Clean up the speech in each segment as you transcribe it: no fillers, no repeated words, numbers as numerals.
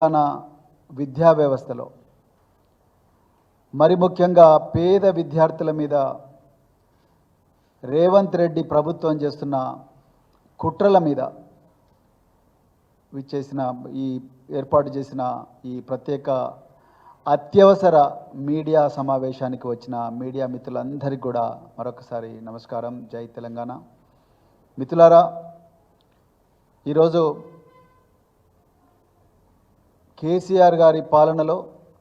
మన విద్యా వ్యవస్థలో మరి ముఖ్యంగా పేద విద్యార్థుల మీద రేవంత్ రెడ్డి ప్రభుత్వం చేస్తున్న కుట్రల మీద ఏర్పాటు చేసిన ఈ ప్రత్యేక అత్యవసర మీడియా సమావేశానికి వచ్చిన మీడియా మిత్రులందరికీ కూడా మరొకసారి నమస్కారం. జై తెలంగాణ. మిత్రులారా, ఈరోజు కేసీఆర్ గారి పాలనలో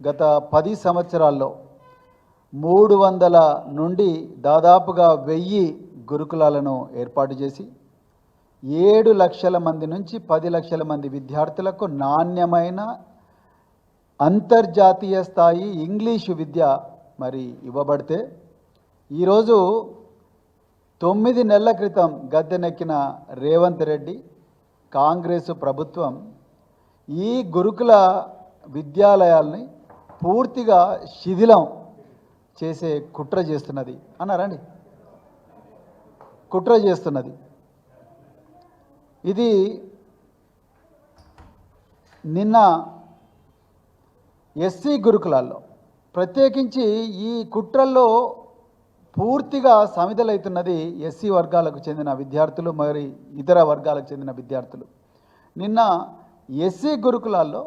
గత 10 సంవత్సరాల్లో 300 నుండి దాదాపుగా 1000 గురుకులాలను ఏర్పాటు చేసి 7 లక్షల మంది నుంచి 10 లక్షల మంది విద్యార్థులకు నాణ్యమైన అంతర్జాతీయ స్థాయి ఇంగ్లీషు విద్య మరి ఇవ్వబడితే, ఈరోజు 9 నెలల క్రితం గద్దెనెక్కిన రేవంత్ రెడ్డి కాంగ్రెస్ ప్రభుత్వం ఈ గురుకుల విద్యాలయాల్ని పూర్తిగా శిథిలం చేసే కుట్ర చేస్తున్నది అన్నారండి. కుట్ర చేస్తున్నది. ఇది నిన్న ఎస్సీ గురుకులాల్లో ప్రత్యేకించి ఈ కుట్రల్లో పూర్తిగా సమిధలవుతున్నది ఎస్సీ వర్గాలకు చెందిన విద్యార్థులు, మరి ఇతర వర్గాలకు చెందిన విద్యార్థులు. నిన్న ఎస్సీ గురుకులాల్లో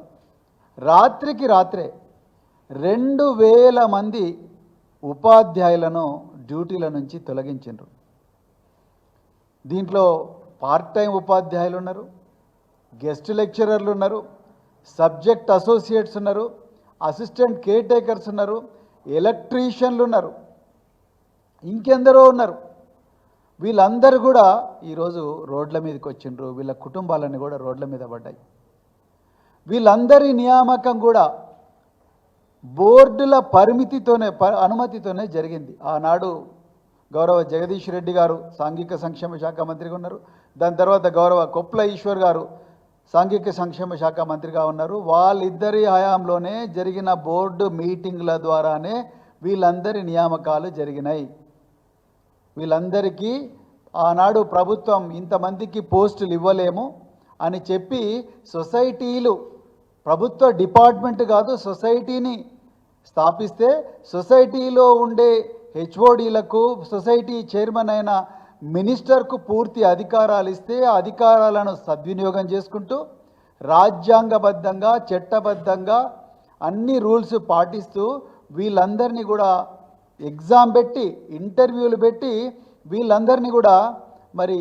రాత్రికి రాత్రే 2000 మంది ఉపాధ్యాయులను డ్యూటీల నుంచి తొలగించారు. దీంట్లో పార్ట్ టైం ఉపాధ్యాయులు ఉన్నారు, గెస్ట్ లెక్చరర్లు ఉన్నారు, సబ్జెక్ట్ అసోసియేట్స్ ఉన్నారు, అసిస్టెంట్ కేర్ టేకర్స్ ఉన్నారు, ఎలక్ట్రీషియన్లు ఉన్నారు, ఇంకెందరో ఉన్నారు. వీళ్ళందరూ కూడా ఈరోజు రోడ్ల మీదకి వచ్చిండ్రు. వీళ్ళ కుటుంబాలన్నీ కూడా రోడ్ల మీద పడ్డాయి. వీళ్ళందరి నియామకం కూడా బోర్డుల అనుమతితోనే జరిగింది. ఆనాడు గౌరవ జగదీష్ రెడ్డి గారు సాంఘిక సంక్షేమ శాఖ మంత్రిగా ఉన్నారు. దాని తర్వాత గౌరవ కొప్పుల ఈశ్వర్ గారు సాంఘిక సంక్షేమ శాఖ మంత్రిగా ఉన్నారు. వాళ్ళిద్దరి హయాంలోనే జరిగిన బోర్డు మీటింగ్ల ద్వారానే వీళ్ళందరి నియామకాలు జరిగినాయి. వీళ్ళందరికీ ఆనాడు ప్రభుత్వం ఇంతమందికి పోస్టులు ఇవ్వలేము అని చెప్పి సొసైటీలు, ప్రభుత్వ డిపార్ట్మెంట్ కాదు, సొసైటీని స్థాపిస్తే సొసైటీలో ఉండే హెచ్ఓడీలకు, సొసైటీ చైర్మన్ అయిన మినిస్టర్కు పూర్తి అధికారాలు ఇస్తే ఆ అధికారాలను సద్వినియోగం చేసుకుంటూ రాజ్యాంగబద్ధంగా, చట్టబద్ధంగా అన్ని రూల్స్ పాటిస్తూ వీళ్ళందరినీ కూడా ఎగ్జామ్ పెట్టి, ఇంటర్వ్యూలు పెట్టి వీళ్ళందరినీ కూడా మరి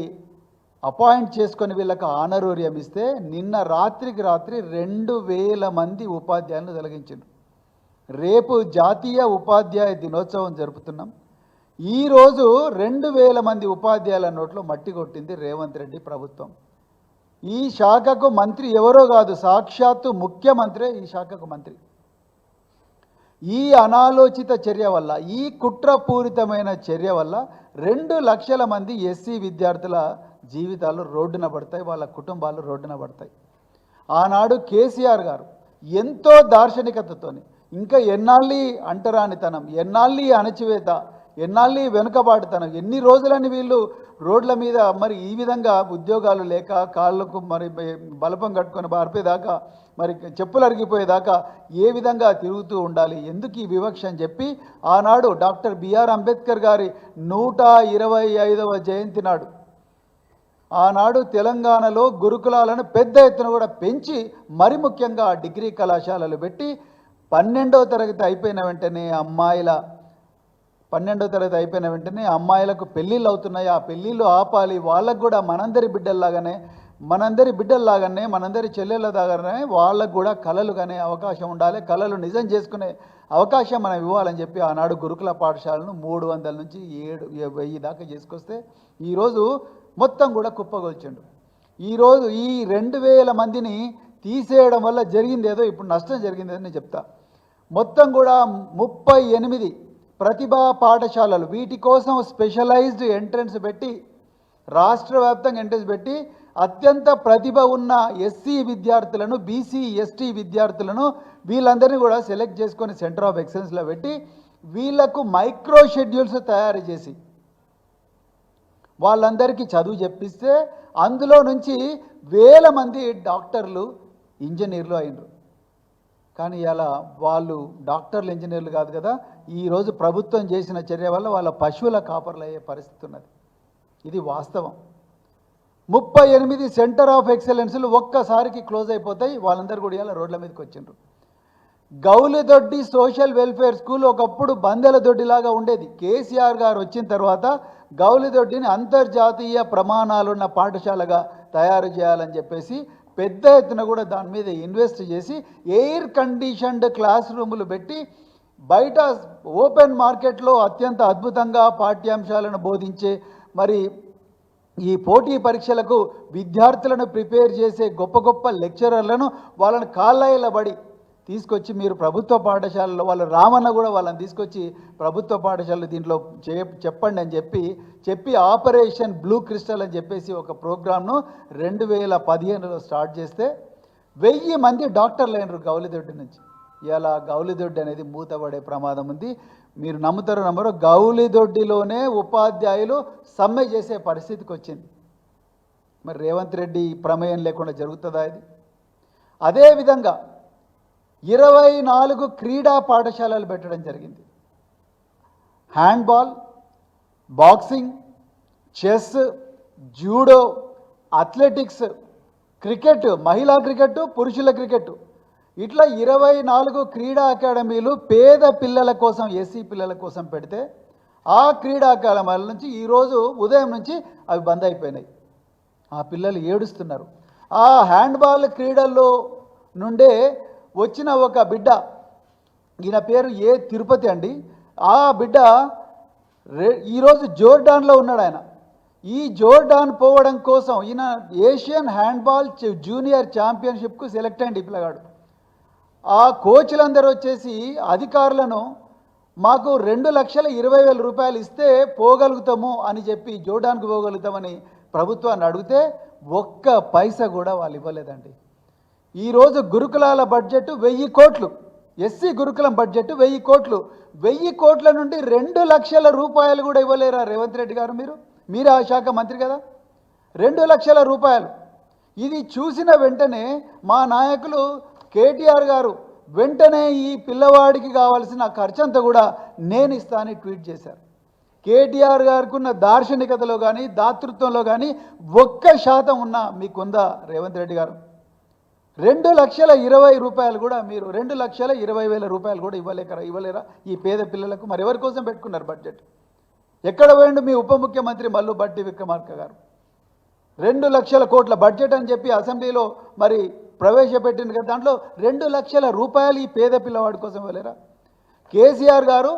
అపాయింట్ చేసుకొని వీళ్ళకి ఆనరోరియం ఇస్తే నిన్న రాత్రికి రాత్రి 2000 మంది ఉపాధ్యాయులను తొలగించారు. రేపు జాతీయ ఉపాధ్యాయ దినోత్సవం జరుపుతున్నాం. ఈరోజు 2000 మంది ఉపాధ్యాయుల నోట్లో మట్టి కొట్టింది రేవంత్ రెడ్డి ప్రభుత్వం. ఈ శాఖకు మంత్రి ఎవరో కాదు, సాక్షాత్తు ముఖ్యమంత్రే ఈ శాఖకు మంత్రి. ఈ అనాలోచిత చర్య వల్ల, ఈ కుట్రపూరితమైన చర్య వల్ల 2 లక్షల మంది ఎస్సీ విద్యార్థుల జీవితాలు రోడ్డున పడతాయి, వాళ్ళ కుటుంబాలు రోడ్డున పడతాయి. ఆనాడు కేసీఆర్ గారు ఎంతో దార్శనికతతోని ఇంకా ఎన్నాళ్ళీ అంటరానితనం, ఎన్నాళ్ళీ అణచివేత, ఎన్నాళ్ళీ వెనుకబాటుతనం, ఎన్ని రోజులని వీళ్ళు రోడ్ల మీద మరి ఈ విధంగా ఉద్యోగాలు లేక కాళ్ళకు మరి బలపం కట్టుకొని బారిపోయేదాకా, మరి చెప్పులు అరిగిపోయేదాకా ఏ విధంగా తిరుగుతూ ఉండాలి, ఎందుకు ఈ వివక్ష అని చెప్పి ఆనాడు డాక్టర్ బిఆర్ అంబేద్కర్ గారి 125వ జయంతి నాడు ఆనాడు తెలంగాణలో గురుకులాలను పెద్ద ఎత్తున కూడా పెంచి, మరి ముఖ్యంగా డిగ్రీ కళాశాలలు పెట్టి 12వ తరగతి అయిపోయిన వెంటనే 12వ తరగతి అయిపోయిన వెంటనే అమ్మాయిలకు పెళ్ళిళ్ళు అవుతున్నాయి. ఆ పెళ్ళిళ్ళు ఆపాలి. వాళ్ళకు కూడా మనందరి బిడ్డల్లాగానే, మనందరి చెల్లెళ్ళలాగానే వాళ్ళకు కూడా కళలు కనే అవకాశం ఉండాలి, కళలు నిజం చేసుకునే అవకాశం మనం ఇవ్వాలని చెప్పి ఆనాడు గురుకుల పాఠశాలను 300 నుంచి 1000 దాకా చేసుకొస్తే ఈరోజు మొత్తం కూడా కుప్పగొల్చిండు. ఈరోజు ఈ 2000 మందిని తీసేయడం వల్ల జరిగింది ఏదో, ఇప్పుడు నష్టం జరిగింది అని నేను చెప్తా. మొత్తం కూడా 38 ప్రతిభా పాఠశాలలు, వీటి కోసం స్పెషలైజ్డ్ ఎంట్రన్స్ పెట్టి, రాష్ట్ర వ్యాప్తంగా ఎంట్రన్స్ పెట్టి అత్యంత ప్రతిభ ఉన్న ఎస్సీ విద్యార్థులను, బీసీ ఎస్టీ విద్యార్థులను వీళ్ళందరినీ కూడా సెలెక్ట్ చేసుకొని సెంటర్ ఆఫ్ ఎక్సలెన్స్లో పెట్టి వీళ్లకు మైక్రో షెడ్యూల్స్ తయారు చేసి వాళ్ళందరికీ చదువు చెప్పిస్తే అందులో నుంచి వేల మంది డాక్టర్లు ఇంజనీర్లు అయినరు. కానీ ఇలా వాళ్ళు డాక్టర్లు ఇంజనీర్లు కాదు కదా, ఈరోజు ప్రభుత్వం చేసిన చర్య వల్ల వాళ్ళ పశువుల కాపర్లు అయ్యే పరిస్థితి ఉన్నది. ఇది వాస్తవం. 38 సెంటర్ ఆఫ్ ఎక్సలెన్స్లు ఒక్కసారికి క్లోజ్ అయిపోతాయి. వాళ్ళందరూ కూడా ఇలా రోడ్ల మీదకి వచ్చిండ్రు. గౌలిదొడ్డి సోషల్ వెల్ఫేర్ స్కూల్ ఒకప్పుడు బందెల దొడ్డిలాగా ఉండేది. కేసీఆర్ గారు వచ్చిన తర్వాత గౌలిదొడ్డిని అంతర్జాతీయ ప్రమాణాలున్న పాఠశాలగా తయారు చేయాలని చెప్పేసి పెద్ద ఎత్తున కూడా దాని మీద ఇన్వెస్ట్ చేసి ఎయిర్ కండిషన్డ్ క్లాస్ రూములు పెట్టి బయట ఓపెన్ మార్కెట్లో అత్యంత అద్భుతంగా పాఠ్యాంశాలను బోధించే మరి ఈ పోటీ పరీక్షలకు విద్యార్థులను ప్రిపేర్ చేసే గొప్ప గొప్ప లెక్చరర్లను వాళ్ళని కాళ్ళబడి తీసుకొచ్చి మీరు ప్రభుత్వ పాఠశాలలో వాళ్ళ రామన్న కూడా వాళ్ళని తీసుకొచ్చి ప్రభుత్వ పాఠశాలలు దీంట్లో చెప్పండి అని చెప్పి ఆపరేషన్ బ్లూ క్రిస్టల్ అని చెప్పేసి ఒక ప్రోగ్రామ్ను 2015లో స్టార్ట్ చేస్తే 1000 మంది డాక్టర్లు అయినారు గౌలిదొడ్డి నుంచి. ఇలా గౌలిదొడ్డి అనేది మూతపడే ప్రమాదం ఉంది. మీరు నమ్ముతారో నమ్మరో, గౌలిదొడ్డిలోనే ఉపాధ్యాయులు సమ్మె చేసే పరిస్థితికి వచ్చింది. మరి రేవంత్ రెడ్డి ప్రమేయం లేకుండా జరుగుతుందా ఇది? అదేవిధంగా 24 క్రీడా పాఠశాలలు పెట్టడం జరిగింది. Handball, boxing, chess, judo, athletics, cricket, మహిళా క్రికెట్, పురుషుల క్రికెట్, ఇట్లా 24 క్రీడా అకాడమీలు పేద పిల్లల కోసం, ఎస్సీ పిల్లల కోసం పెడితే ఆ క్రీడా అకాడమీల నుంచి ఈరోజు ఉదయం నుంచి అవి బంద్ అయిపోయినాయి. ఆ పిల్లలు ఏడుస్తున్నారు. ఆ హ్యాండ్బాల్ క్రీడల్లో నుండే వచ్చిన ఒక బిడ్డ, ఈయన పేరు తిరుపతి అండి. ఆ బిడ్డ ఈరోజు జోర్డాన్లో ఉన్నాడు. ఆయన ఈ జోర్డాన్ పోవడం కోసం ఈయన ఏషియన్ హ్యాండ్బాల్ జూనియర్ ఛాంపియన్షిప్కు సెలెక్ట్ అయ్యింది ఈ పిల్లగాడు. ఆ కోచ్లందరూ వచ్చేసి అధికారులను మాకు 2,20,000 రూపాయలు ఇస్తే పోగలుగుతాము అని చెప్పి జోర్డాన్కు పోగలుగుతామని ప్రభుత్వాన్ని అడిగితే ఒక్క పైసా కూడా వాళ్ళు ఇవ్వలేదండి. ఈరోజు గురుకులాల బడ్జెట్ 1000 కోట్లు, ఎస్సీ గురుకులం బడ్జెట్ 1000 కోట్లు. 1000 కోట్ల నుండి 2 లక్షల రూపాయలు కూడా ఇవ్వలేరా రేవంత్ రెడ్డి గారు? మీరు ఆ శాఖ మంత్రి కదా. 2 లక్షల రూపాయలు. ఇది చూసిన వెంటనే మా నాయకులు కేటీఆర్ గారు వెంటనే ఈ పిల్లవాడికి కావాల్సిన ఖర్చంతా కూడా నేను ఇస్తా అని ట్వీట్ చేశారు. కేటీఆర్ గారికి ఉన్న దార్శనికతలో కానీ దాతృత్వంలో కానీ 1% ఉన్నా మీకుందా రేవంత్ రెడ్డి గారు? 2,20,000 రూపాయలు కూడా మీరు 2,20,000 రూపాయలు కూడా ఇవ్వలేరా ఈ పేద పిల్లలకు? మరి ఎవరి కోసం పెట్టుకున్నారు బడ్జెట్? ఎక్కడ పోయిండు మీ ఉప ముఖ్యమంత్రి మల్లు బట్టి విక్రమార్క గారు? 2 లక్షల కోట్ల బడ్జెట్ అని చెప్పి అసెంబ్లీలో మరి ప్రవేశపెట్టింది కదా, దాంట్లో 2 లక్షల రూపాయలు ఈ పేద పిల్లవాడి కోసం ఇవ్వలేరా? కేసీఆర్ గారు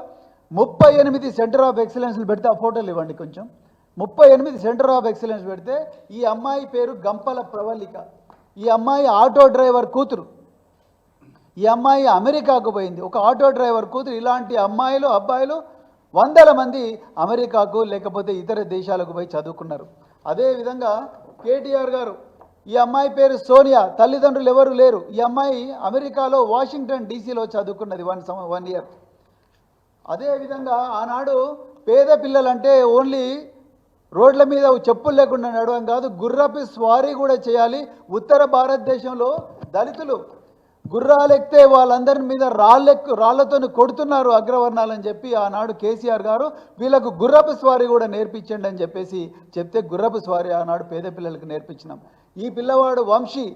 38 సెంటర్ ఆఫ్ ఎక్సలెన్స్లు పెడితే ఆ ఫోటోలు ఇవ్వండి కొంచెం. 38 సెంటర్ ఆఫ్ ఎక్సలెన్స్ పెడితే ఈ అమ్మాయి పేరు గంపల ప్రవళిక. ఈ అమ్మాయి ఆటో డ్రైవర్ కూతురు. ఈ అమ్మాయి అమెరికాకు పోయింది, ఒక ఆటో డ్రైవర్ కూతురు. ఇలాంటి అమ్మాయిలు అబ్బాయిలు 100 మంది అమెరికాకు లేకపోతే ఇతర దేశాలకు పోయి చదువుకున్నారు. అదేవిధంగా కేటీఆర్ గారు, ఈ అమ్మాయి పేరు సోనియా, తల్లిదండ్రులు ఎవరు లేరు. ఈ అమ్మాయి అమెరికాలో వాషింగ్టన్ డీసీలో చదువుకున్నది 1 ఇయర్. అదేవిధంగా ఆనాడు పేద పిల్లలంటే ఓన్లీ రోడ్ల మీద చెప్పులు లేకుండా నడవడం కాదు, గుర్రపు స్వారీ కూడా చేయాలి. ఉత్తర భారతదేశంలో దళితులు గుర్రాలెక్కితే వాళ్ళందరి మీద రాళ్లతో కొడుతున్నారు అగ్రవర్ణాలని చెప్పి ఆనాడు కేసీఆర్ గారు వీళ్ళకు గుర్రపు స్వారీ కూడా నేర్పించండి అని చెప్పేసి చెప్తే గుర్రపు స్వారీ ఆనాడు పేద పిల్లలకు నేర్పించినాం. ఈ పిల్లవాడు వంశీ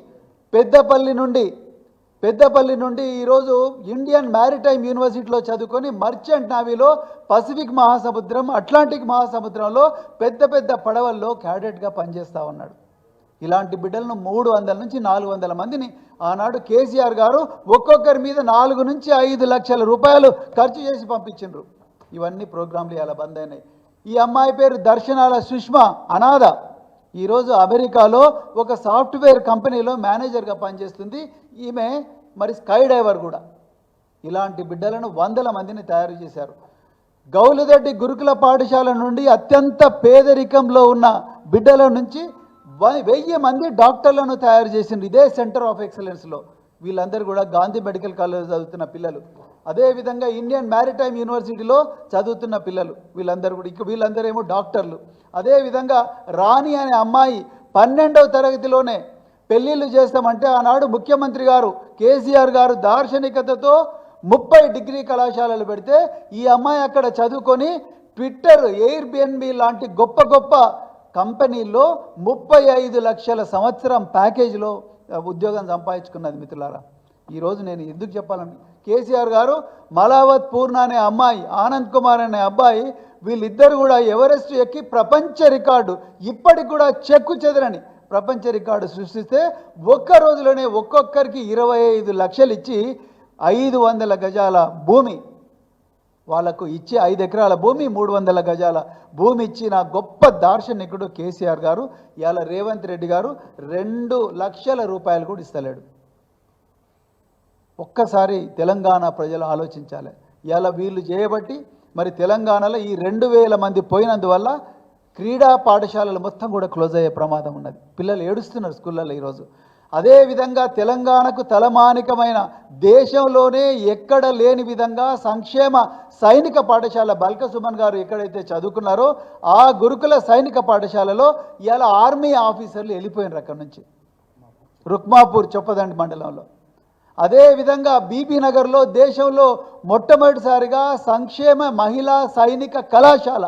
పెద్దపల్లి నుండి ఈరోజు ఇండియన్ మ్యారిటైమ్ యూనివర్సిటీలో చదువుకొని మర్చెంట్ నావీలో పసిఫిక్ మహాసముద్రం, అట్లాంటిక్ మహాసముద్రంలో పెద్ద పెద్ద పడవల్లో క్యాడెట్గా పనిచేస్తూ ఉన్నాడు. ఇలాంటి బిడ్డలను 300 నుంచి 400 మందిని ఆనాడు కేసీఆర్ గారు ఒక్కొక్కరి మీద 4 నుంచి 5 లక్షల రూపాయలు ఖర్చు చేసి పంపించిండ్రు. ఇవన్నీ ప్రోగ్రాంలు ఇలా బంద్ అయినాయి. ఈ అమ్మాయి పేరు దర్శనాల సుష్మా, అనాథ. ఈరోజు అమెరికాలో ఒక సాఫ్ట్వేర్ కంపెనీలో మేనేజర్గా పనిచేస్తుంది. ఈమె మరి స్కై డైవర్ కూడా. ఇలాంటి బిడ్డలను 100 మందిని తయారు చేశారు. గౌలిదొడ్డి గురుకుల పాఠశాల నుండి అత్యంత పేదరికంలో ఉన్న బిడ్డల నుంచి 1000 మంది డాక్టర్లను తయారు చేసింది ఇదే సెంటర్ ఆఫ్ ఎక్సలెన్స్లో. వీళ్ళందరూ కూడా గాంధీ మెడికల్ కాలేజ్ చదువుతున్న పిల్లలు. అదేవిధంగా ఇండియన్ మ్యారిటైమ్ యూనివర్సిటీలో చదువుతున్న పిల్లలు వీళ్ళందరూ కూడా. వీళ్ళందరూ ఏమో డాక్టర్లు. అదేవిధంగా రాణి అనే అమ్మాయి 12వ తరగతిలోనే పెళ్ళిళ్ళు చేస్తామంటే ఆనాడు ముఖ్యమంత్రి గారు కేసీఆర్ గారు దార్శనికతతో 30 డిగ్రీ కళాశాలలు పెడితే ఈ అమ్మాయి అక్కడ చదువుకొని ట్విట్టర్, ఎయిర్బిఎన్బి లాంటి గొప్ప గొప్ప కంపెనీల్లో 35 లక్షల సంవత్సరం ప్యాకేజీలో ఉద్యోగం సంపాదించుకున్నది. మిత్రులారా, ఈరోజు నేను ఎందుకు చెప్పాలని, కేసీఆర్ గారు మలావత్ పూర్ణ అనే అమ్మాయి, ఆనంద్ కుమార్ అనే అబ్బాయి, వీళ్ళిద్దరు కూడా ఎవరెస్ట్ ఎక్కి ప్రపంచ రికార్డు, ఇప్పటికి కూడా చెక్కు చెదరని ప్రపంచ రికార్డు సృష్టిస్తే ఒక్క రోజులోనే ఒక్కొక్కరికి 25 లక్షలు ఇచ్చి 500 గజాల భూమి వాళ్ళకు ఇచ్చి 5 ఎకరాల భూమి 300 గజాల భూమి ఇచ్చిన గొప్ప దార్శనికుడు కేసీఆర్ గారు. ఇవాళ రేవంత్ రెడ్డి గారు 2 లక్షల రూపాయలు కూడా ఇస్తలేడు. ఒక్కసారి తెలంగాణ ప్రజలు ఆలోచించాలి. ఇవాళ వీళ్ళు చేయబట్టి మరి తెలంగాణలో ఈ 2000 మంది పోయినందువల్ల క్రీడా పాఠశాలలు మొత్తం కూడా క్లోజ్ అయ్యే ప్రమాదం ఉన్నది. పిల్లలు ఏడుస్తున్నారు స్కూళ్ళల్లో ఈరోజు. అదేవిధంగా తెలంగాణకు తలమానికమైన దేశంలోనే ఎక్కడ లేని విధంగా సంక్షేమ సైనిక పాఠశాల బల్క సుమన్ గారు ఎక్కడైతే చదువుకున్నారో ఆ గురుకుల సైనిక పాఠశాలలో ఇవాళ ఆర్మీ ఆఫీసర్లు వెళ్ళిపోయినారు అక్కడి నుంచి, రుక్మాపూర్ చొప్పదండి మండలంలో. అదేవిధంగా బీబీ నగర్లో దేశంలో మొట్టమొదటిసారిగా సంక్షేమ మహిళా సైనిక కళాశాల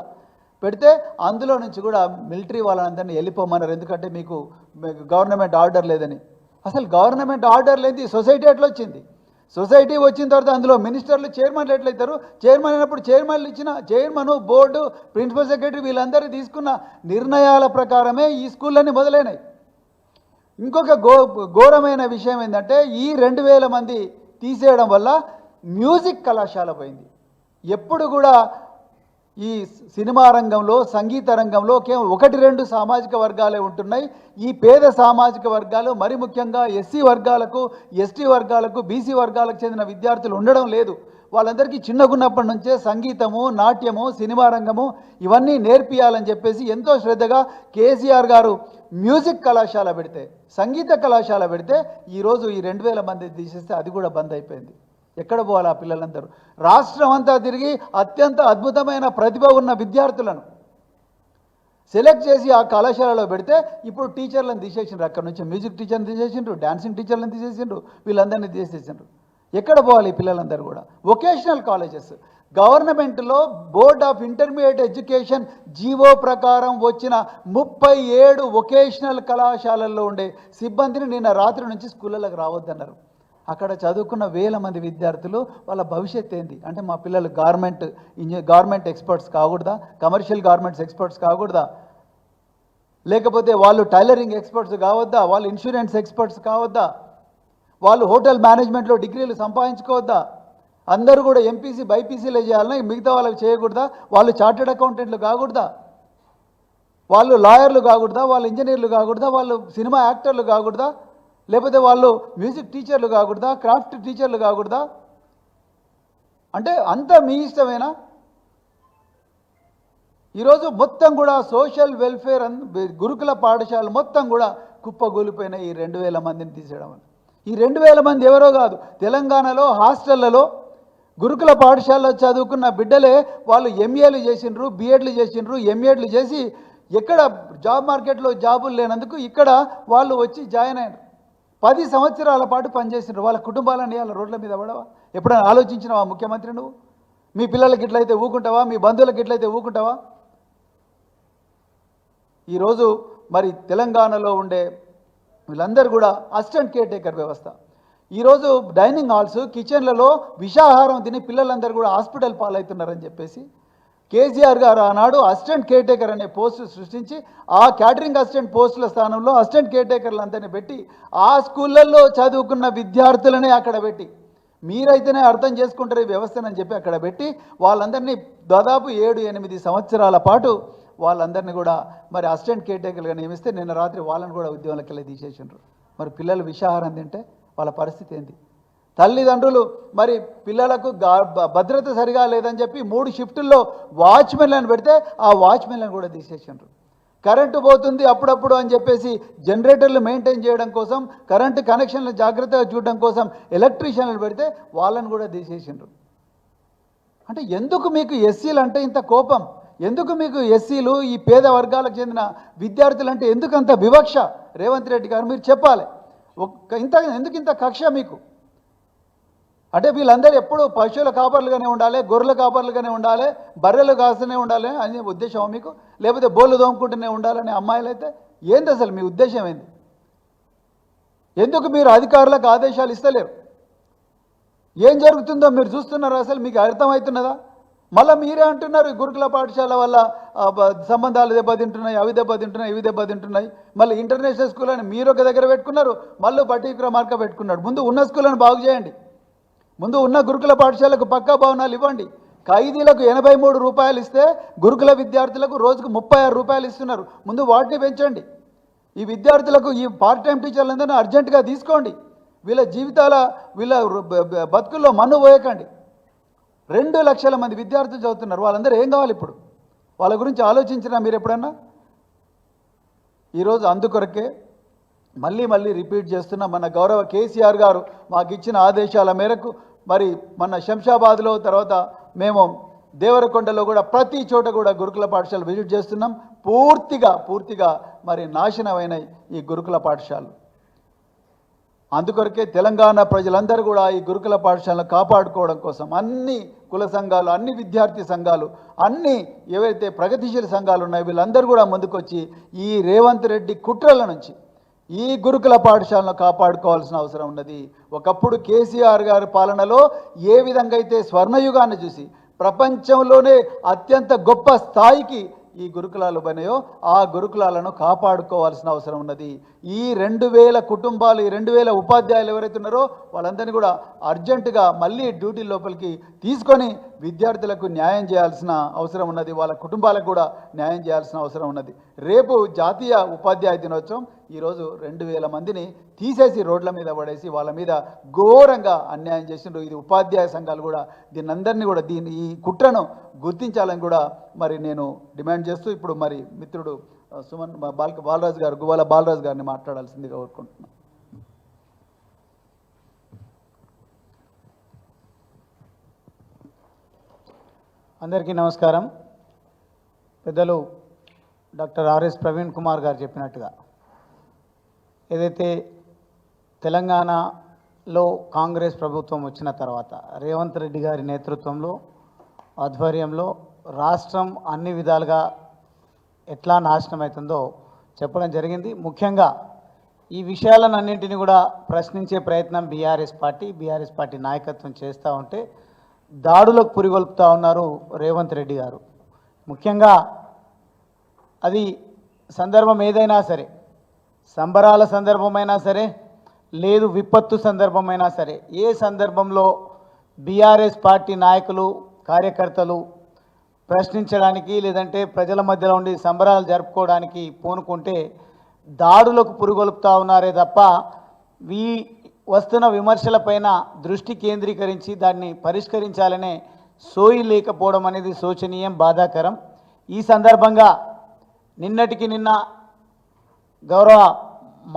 పెడితే అందులో నుంచి కూడా మిలిటరీ వాళ్ళందరినీ వెళ్ళిపోమన్నారు. ఎందుకంటే మీకు గవర్నమెంట్ ఆర్డర్ లేదని. అసలు గవర్నమెంట్ ఆర్డర్ లేని సొసైటీ ఎట్లా వచ్చింది? సొసైటీ వచ్చిన తర్వాత అందులో మినిస్టర్లు, చైర్మన్లు ఎట్లయితారు? చైర్మన్ అయినప్పుడు చైర్మన్లు ఇచ్చిన చైర్మన్, బోర్డు, ప్రిన్సిపల్ సెక్రటరీ వీళ్ళందరూ తీసుకున్న నిర్ణయాల ప్రకారమే ఈ స్కూళ్ళన్నీ మొదలైనాయి. ఇంకొక ఘోరమైన విషయం ఏంటంటే ఈ 2000 మంది తీసేయడం వల్ల మ్యూజిక్ కళాశాల పోయింది. ఎప్పుడు కూడా ఈ సినిమా రంగంలో, సంగీత రంగంలో కేవలం 1-2 సామాజిక వర్గాలే ఉంటున్నాయి. ఈ పేద సామాజిక వర్గాలు, మరి ముఖ్యంగా ఎస్సీ వర్గాలకు, ఎస్టీ వర్గాలకు, బీసీ వర్గాలకు చెందిన విద్యార్థులు ఉండడం లేదు. వాళ్ళందరికీ చిన్నగున్నప్పటి నుంచే సంగీతము, నాట్యము, సినిమా రంగము ఇవన్నీ నేర్పియాలని చెప్పేసి ఎంతో శ్రద్ధగా కేసీఆర్ గారు మ్యూజిక్ కళాశాల పెడితే, సంగీత కళాశాల పెడితే ఈరోజు ఈ 2000 మంది తీసేస్తే అది కూడా బంద్ అయిపోయింది. ఎక్కడ పోవాలి ఆ పిల్లలందరూ? రాష్ట్రం అంతా తిరిగి అత్యంత అద్భుతమైన ప్రతిభ ఉన్న విద్యార్థులను సెలెక్ట్ చేసి ఆ కళాశాలలో పెడితే ఇప్పుడు టీచర్లను తీసేసిండ్రు. అక్కడ నుంచి మ్యూజిక్ టీచర్ని తీసేసిండ్రు, డాన్సింగ్ టీచర్లను తీసేసిండ్రు, వీళ్ళందరినీ తీసేసిండ్రు. ఎక్కడ పోవాలి ఈ పిల్లలందరూ కూడా? వొకేషనల్ కాలేజెస్, గవర్నమెంట్లో board of intermediate education GO ప్రకారం వచ్చిన 37 వొకేషనల్ కళాశాలల్లో ఉండే సిబ్బందిని నిన్న రాత్రి నుంచి స్కూళ్ళకి రావద్దన్నారు. అక్కడ చదువుకున్న 1000 మంది విద్యార్థులు వాళ్ళ భవిష్యత్తు ఏంది? అంటే మా పిల్లలు గార్మెంట్ ఎక్స్పర్ట్స్ కాకూడదా? కమర్షియల్ గార్మెంట్స్ ఎక్స్పర్ట్స్ కాకూడదా? లేకపోతే వాళ్ళు టైలరింగ్ ఎక్స్పర్ట్స్ కావద్దా? వాళ్ళు ఇన్సూరెన్స్ ఎక్స్పర్ట్స్ కావద్దా? వాళ్ళు హోటల్ మేనేజ్మెంట్లో డిగ్రీలు సంపాదించుకోవద్దా? అందరూ కూడా ఎంపీసీ, బైపీసీలే చేయాలని, మిగతా వాళ్ళకి చేయకూడదా? వాళ్ళు చార్టెడ్ అకౌంటెంట్లు కాకూడదా? వాళ్ళు లాయర్లు కాకూడదా? వాళ్ళు ఇంజనీర్లు కాకూడదా? వాళ్ళు సినిమా యాక్టర్లు కాకూడదా? లేకపోతే వాళ్ళు మ్యూజిక్ టీచర్లు కాకూడదా? క్రాఫ్ట్ టీచర్లు కాకూడదా? అంటే అంతా మీ ఇష్టమేనా? ఈరోజు మొత్తం కూడా సోషల్ వెల్ఫేర్ గురుకుల పాఠశాలలు మొత్తం కూడా కుప్పగూలిపోయినాయి ఈ 2000 మందిని తీసేయడం వల్ల. ఈ 2000 మంది ఎవరో కాదు, తెలంగాణలో హాస్టళ్లలో గురుకుల పాఠశాలలో చదువుకున్న బిడ్డలే. వాళ్ళు ఎంఏలు చేసిండ్రు, బిఎడ్లు చేసిండ్రు, ఎంఏడ్లు చేసి ఎక్కడ జాబ్ మార్కెట్లో జాబులు లేనందుకు ఇక్కడ వాళ్ళు వచ్చి జాయిన్ అయ్యారు. 10 సంవత్సరాల పాటు పనిచేసిండ్రు. వాళ్ళ కుటుంబాలని వాళ్ళ రోడ్ల మీద పడవా? ఎప్పుడైనా ఆలోచించినావా ముఖ్యమంత్రి? నువ్వు మీ పిల్లలకి ఇట్లయితే ఊకుంటావా? మీ బంధువులకి ఇట్లయితే ఊకుంటావా? ఈరోజు మరి తెలంగాణలో ఉండే వీళ్ళందరూ కూడా అసిస్టెంట్ కేర్ టేకర్ వ్యవస్థ. ఈరోజు డైనింగ్ హాల్స్, కిచెన్లలో విషాహారం తిని పిల్లలందరూ కూడా హాస్పిటల్ పాలవుతున్నారని చెప్పేసి కేసీఆర్ గారు ఆనాడు అసిస్టెంట్ కేర్ టేకర్ అనే పోస్టు సృష్టించి ఆ క్యాటరింగ్ అసిస్టెంట్ పోస్టుల స్థానంలో అసిస్టెంట్ కేర్ టేకర్లందరినీ పెట్టి ఆ స్కూళ్ళల్లో చదువుకున్న విద్యార్థులనే అక్కడ పెట్టి, మీరైతేనే అర్థం చేసుకుంటారు ఈ వ్యవస్థనని చెప్పి అక్కడ పెట్టి వాళ్ళందరినీ దాదాపు 7-8 సంవత్సరాల పాటు వాళ్ళందరినీ కూడా మరి అసిస్టెంట్ కేర్ టేకర్గా నియమిస్తే నిన్న రాత్రి వాళ్ళని కూడా ఉద్యోగంలోకి వెళ్ళి తీసేసిండ్రు. మరి పిల్లలు విషాహారం తింటే వాళ్ళ పరిస్థితి ఏంటి? తల్లిదండ్రులు మరి పిల్లలకు భద్రత సరిగా లేదని చెప్పి 3 షిఫ్టుల్లో వాచ్మెన్లను పెడితే ఆ వాచ్మెన్లను కూడా తీసేసిండ్రు. కరెంటు పోతుంది అప్పుడప్పుడు అని చెప్పేసి జనరేటర్లు మెయింటైన్ చేయడం కోసం, కరెంటు కనెక్షన్లు జాగ్రత్తగా చూడడం కోసం ఎలక్ట్రీషియన్లు పెడితే వాళ్ళని కూడా తీసేసిండ్రు. అంటే ఎందుకు మీకు ఎస్సీలు అంటే ఇంత కోపం? ఎందుకు మీకు ఎస్సీలు, ఈ పేద వర్గాలకు చెందిన విద్యార్థులు అంటే ఎందుకు అంత వివక్ష? రేవంత్ రెడ్డి గారు మీరు చెప్పాలి. ఎందుకు ఇంత కక్ష మీకు? అంటే వీళ్ళందరూ ఎప్పుడు పశువుల కాపర్లుగానే ఉండాలి, గొర్రెల కాపర్లుగానే ఉండాలి, బర్రెలు కాస్తూనే ఉండాలి అనే ఉద్దేశం మీకు? లేకపోతే బోళ్ళు దోముకుంటూనే ఉండాలనే అమ్మాయిలు అయితే ఏంది అసలు మీ ఉద్దేశం ఏంది? ఎందుకు మీరు అధికారులకు ఆదేశాలు ఇస్తలేరు? ఏం జరుగుతుందో మీరు చూస్తున్నారా? అసలు మీకు అర్థమవుతున్నదా? మళ్ళీ మీరే అంటున్నారు గురుకుల పాఠశాల వల్ల సంబంధాలు దెబ్బతింటున్నాయి, అవి దెబ్బతింటున్నాయి, ఇవి దెబ్బతింటున్నాయి. మళ్ళీ ఇంటర్నేషనల్ స్కూల్ అని మీరు ఒక దగ్గర పెట్టుకున్నారు, మళ్ళీ పర్టికులర్ మార్క పెట్టుకున్నాడు. ముందు ఉన్న స్కూళ్ళని బాగు చేయండి. ముందు ఉన్న గురుకుల పాఠశాలకు పక్కా భవనాలు ఇవ్వండి. ఖైదీలకు 83 రూపాయలు ఇస్తే గురుకుల విద్యార్థులకు రోజుకు 36 రూపాయలు ఇస్తున్నారు. ముందు వాటిని పెంచండి. ఈ విద్యార్థులకు ఈ పార్ట్ టైం టీచర్లందరినీ అర్జెంటుగా తీసుకోండి. వీళ్ళ జీవితాల వీళ్ళ బతుకుల్లో మన్ను పోయకండి. 2 లక్షల మంది విద్యార్థులు చదువుతున్నారు. వాళ్ళందరూ ఏం కావాలి ఇప్పుడు? వాళ్ళ గురించి ఆలోచించినా మీరు ఎప్పుడన్నా? ఈరోజు అందుకొరకే మళ్ళీ రిపీట్ చేస్తున్న మన గౌరవ కేసీఆర్ గారు మాకు ఇచ్చిన ఆదేశాల మేరకు మరి మన శంషాబాద్లో, తర్వాత మేము దేవరకొండలో కూడా ప్రతి చోట కూడా గురుకుల పాఠశాల విజిట్ చేస్తున్నాం. పూర్తిగా మరి నాశనమైన ఈ గురుకుల పాఠశాలలు. అందుకొరకే తెలంగాణ ప్రజలందరూ కూడా ఈ గురుకుల పాఠశాలను కాపాడుకోవడం కోసం అన్ని కుల సంఘాలు, అన్ని విద్యార్థి సంఘాలు, అన్ని ఏవైతే ప్రగతిశీల సంఘాలు ఉన్నాయో వీళ్ళందరూ కూడా ముందుకొచ్చి ఈ రేవంత్ రెడ్డి కుట్రల నుంచి ఈ గురుకుల పాఠశాలను కాపాడుకోవాల్సిన అవసరం ఉన్నది. ఒకప్పుడు కేసీఆర్ గారి పాలనలో ఏ విధంగా అయితే స్వర్ణయుగాన్ని చూసి ప్రపంచంలోనే అత్యంత గొప్ప స్థాయికి ఈ గురుకులాలు పోయినాయో ఆ గురుకులాలను కాపాడుకోవాల్సిన అవసరం ఉన్నది. ఈ 2000 కుటుంబాలు, ఈ 2000 ఉపాధ్యాయులు ఎవరైతే ఉన్నారో వాళ్ళందరినీ కూడా అర్జెంటుగా మళ్ళీ డ్యూటీ లోపలికి తీసుకొని విద్యార్థులకు న్యాయం చేయాల్సిన అవసరం ఉన్నది. వాళ్ళ కుటుంబాలకు కూడా న్యాయం చేయాల్సిన అవసరం ఉన్నది. రేపు జాతీయ ఉపాధ్యాయ దినోత్సవం. ఈరోజు 2000 మందిని తీసేసి రోడ్ల మీద పడేసి వాళ్ళ మీద ఘోరంగా అన్యాయం చేసిండ్రు. ఇది ఉపాధ్యాయ సంఘాలు కూడా దీన్నందరినీ కూడా ఈ కుట్రను గుర్తించాలని కూడా మరి నేను డిమాండ్ చేస్తూ ఇప్పుడు మరి మిత్రుడు సుమన్ బాలరాజు గారు, గువ్వాల బాలరాజు గారిని మాట్లాడాల్సిందిగా కోరుకుంటున్నాను. అందరికీ నమస్కారం. పెద్దలు డాక్టర్ ఆర్ఎస్ ప్రవీణ్ కుమార్ గారు చెప్పినట్టుగా ఏదైతే తెలంగాణలో కాంగ్రెస్ ప్రభుత్వం వచ్చిన తర్వాత రేవంత్ రెడ్డి గారి నేతృత్వంలో, ఆధ్వర్యంలో రాష్ట్రం అన్ని విధాలుగా ఎట్లా నాశనం అవుతుందో చెప్పడం జరిగింది. ముఖ్యంగా ఈ విషయాలన్నింటినీ కూడా ప్రశ్నించే ప్రయత్నం బీఆర్ఎస్ పార్టీ నాయకత్వం చేస్తూ ఉంటే దాడులకు పురిగొల్పుతూ ఉన్నారు రేవంత్ రెడ్డి గారు. ముఖ్యంగా అది సందర్భం ఏదైనా సరే, సంబరాల సందర్భమైనా సరే, లేదు విపత్తు సందర్భమైనా సరే, ఏ సందర్భంలో బీఆర్ఎస్ పార్టీ నాయకులు, కార్యకర్తలు ప్రశ్నించడానికి లేదంటే ప్రజల మధ్యలో ఉండి సంబరాలు జరుపుకోవడానికి పూనుకుంటే దాడులకు పురుగొల్పుతూ ఉన్నారే తప్ప వస్తున్న విమర్శలపైన దృష్టి కేంద్రీకరించి దాన్ని పరిష్కరించాలనే సోయి లేకపోవడం అనేది శోచనీయం, బాధాకరం. ఈ సందర్భంగా నిన్నటికి నిన్న గౌరవ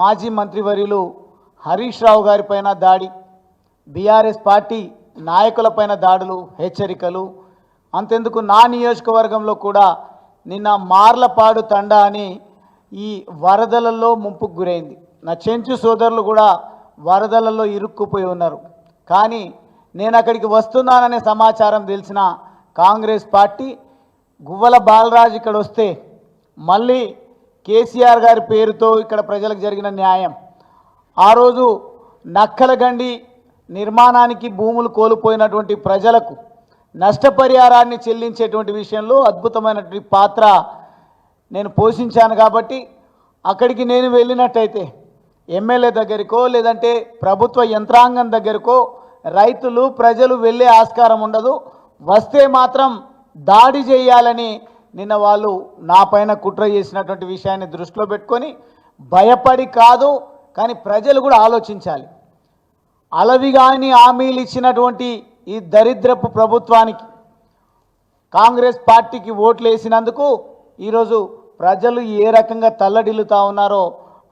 మాజీ మంత్రివర్యులు హరీష్ రావు గారిపైన దాడి, బీఆర్ఎస్ పార్టీ నాయకులపైన దాడులు, హెచ్చరికలు. అంతెందుకు నా నియోజకవర్గంలో కూడా నిన్న మార్లపాడు తండా అని ఈ వరదలలో ముంపుకు గురైంది. నా చెంచు సోదరులు కూడా వరదలలో ఇరుక్కుపోయి ఉన్నారు. కానీ నేను అక్కడికి వస్తున్నాననే సమాచారం తెలిసిన కాంగ్రెస్ పార్టీ గువ్వల బాలరాజు ఇక్కడ వస్తే మళ్ళీ కేసీఆర్ గారి పేరుతో ఇక్కడ ప్రజలకు జరిగిన న్యాయం, ఆ రోజు నక్కలగండి నిర్మాణానికి భూములు కోల్పోయినటువంటి ప్రజలకు నష్టపరిహారాన్ని చెల్లించేటువంటి విషయంలో అద్భుతమైనటువంటి పాత్ర నేను పోషించాను. కాబట్టి అక్కడికి నేను వెళ్ళినట్టయితే ఎమ్మెల్యే దగ్గరకో లేదంటే ప్రభుత్వ యంత్రాంగం దగ్గరకో రైతులు, ప్రజలు వెళ్ళే ఆస్కారం ఉండదు. వస్తే మాత్రం దాడి చేయాలని నిన్న వాళ్ళు నా పైన కుట్ర చేసినటువంటి విషయాన్ని దృష్టిలో పెట్టుకొని భయపడి కాదు, కానీ ప్రజలు కూడా ఆలోచించాలి. అలవిగాని హామీలు ఇచ్చినటువంటి ఈ దరిద్రపు ప్రభుత్వానికి, కాంగ్రెస్ పార్టీకి ఓట్లు వేసినందుకు ఈరోజు ప్రజలు ఏ రకంగా తల్లడిల్లుతూ ఉన్నారో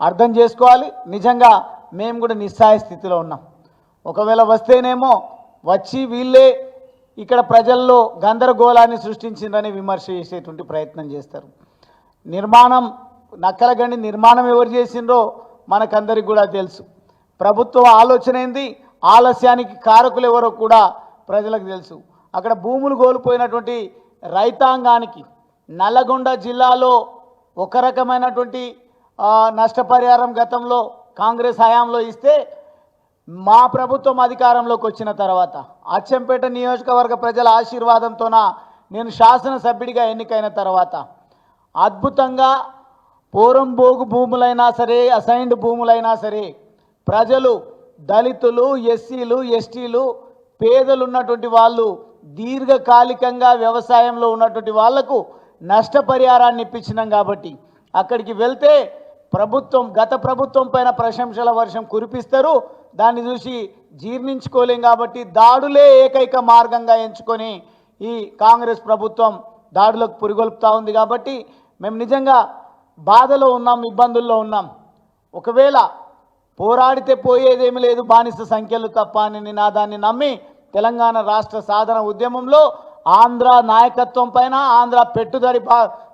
అర్థం చేసుకోవాలి. నిజంగా మేము కూడా నిస్సహాయ స్థితిలో ఉన్నాం. ఒకవేళ వస్తేనేమో వచ్చి వీళ్ళే ఇక్కడ ప్రజల్లో గందరగోళాన్ని సృష్టించిందని విమర్శ చేసేటువంటి ప్రయత్నం చేస్తారు. నిర్మాణం నక్కలగండి నిర్మాణం ఎవరు చేసిండ్రో మనకందరికి కూడా తెలుసు. ప్రభుత్వ ఆలోచన ఏంది, ఆలస్యానికి కారకులు ఎవరో కూడా ప్రజలకు తెలుసు. అక్కడ భూములు కోల్పోయినటువంటి రైతాంగానికి నల్లగొండ జిల్లాలో ఒక రకమైనటువంటి నష్టపరిహారం గతంలో కాంగ్రెస్ హయాంలో ఇస్తే, మా ప్రభుత్వం అధికారంలోకి వచ్చిన తర్వాత అచ్చంపేట నియోజకవర్గ ప్రజల ఆశీర్వాదంతోన నేను శాసనసభ్యుడిగా ఎన్నికైన తర్వాత అద్భుతంగా పోరంబోగు భూములైనా సరే, అసైన్డ్ భూములైనా సరే, ప్రజలు దళితులు, ఎస్సీలు, ఎస్టీలు, పేదలు ఉన్నటువంటి వాళ్ళు దీర్ఘకాలికంగా వ్యవసాయంలో ఉన్నటువంటి వాళ్లకు నష్టపరిహారాన్ని ఇప్పించినాం. కాబట్టి అక్కడికి వెళ్తే ప్రభుత్వం, గత ప్రభుత్వం పైన ప్రశంసల వర్షం కురిపిస్తారు. దాన్ని చూసి జీర్ణించుకోలేం. కాబట్టి దాడులే ఏకైక మార్గంగా ఎంచుకొని ఈ కాంగ్రెస్ ప్రభుత్వం దాడులకు పురిగొల్పుతూ ఉంది. కాబట్టి మేము నిజంగా బాధలో ఉన్నాం, ఇబ్బందుల్లో ఉన్నాం. ఒకవేళ పోరాడితే పోయేదేమీ లేదు, బానిస సంఖ్యలు తప్ప అని నినాదాన్ని నమ్మి తెలంగాణ రాష్ట్ర సాధన ఉద్యమంలో ఆంధ్ర నాయకత్వం పైన, ఆంధ్ర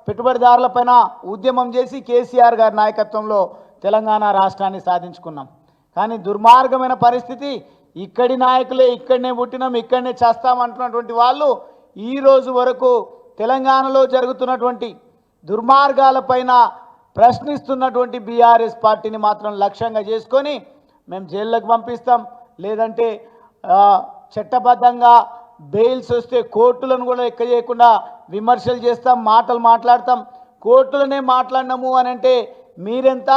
పెట్టుబడిదారులపైన ఉద్యమం చేసి కేసీఆర్ గారి నాయకత్వంలో తెలంగాణ రాష్ట్రాన్ని సాధించుకున్నాం. కానీ దుర్మార్గమైన పరిస్థితి, ఇక్కడి నాయకులే ఇక్కడనే పుట్టినాం, ఇక్కడనే చేస్తామంటున్నటువంటి వాళ్ళు ఈ రోజు వరకు తెలంగాణలో జరుగుతున్నటువంటి దుర్మార్గాలపైన ప్రశ్నిస్తున్నటువంటి బీఆర్ఎస్ పార్టీని మాత్రం లక్ష్యంగా చేసుకొని మేము జైళ్ళకు పంపిస్తాం, లేదంటే చట్టబద్ధంగా బెయిల్స్ వస్తే కోర్టులను కూడా లెక్క చేయకుండా విమర్శలు చేస్తాం, మాటలు మాట్లాడతాం. కోర్టులనే మాట్లాడినాము అని అంటే మీరెంత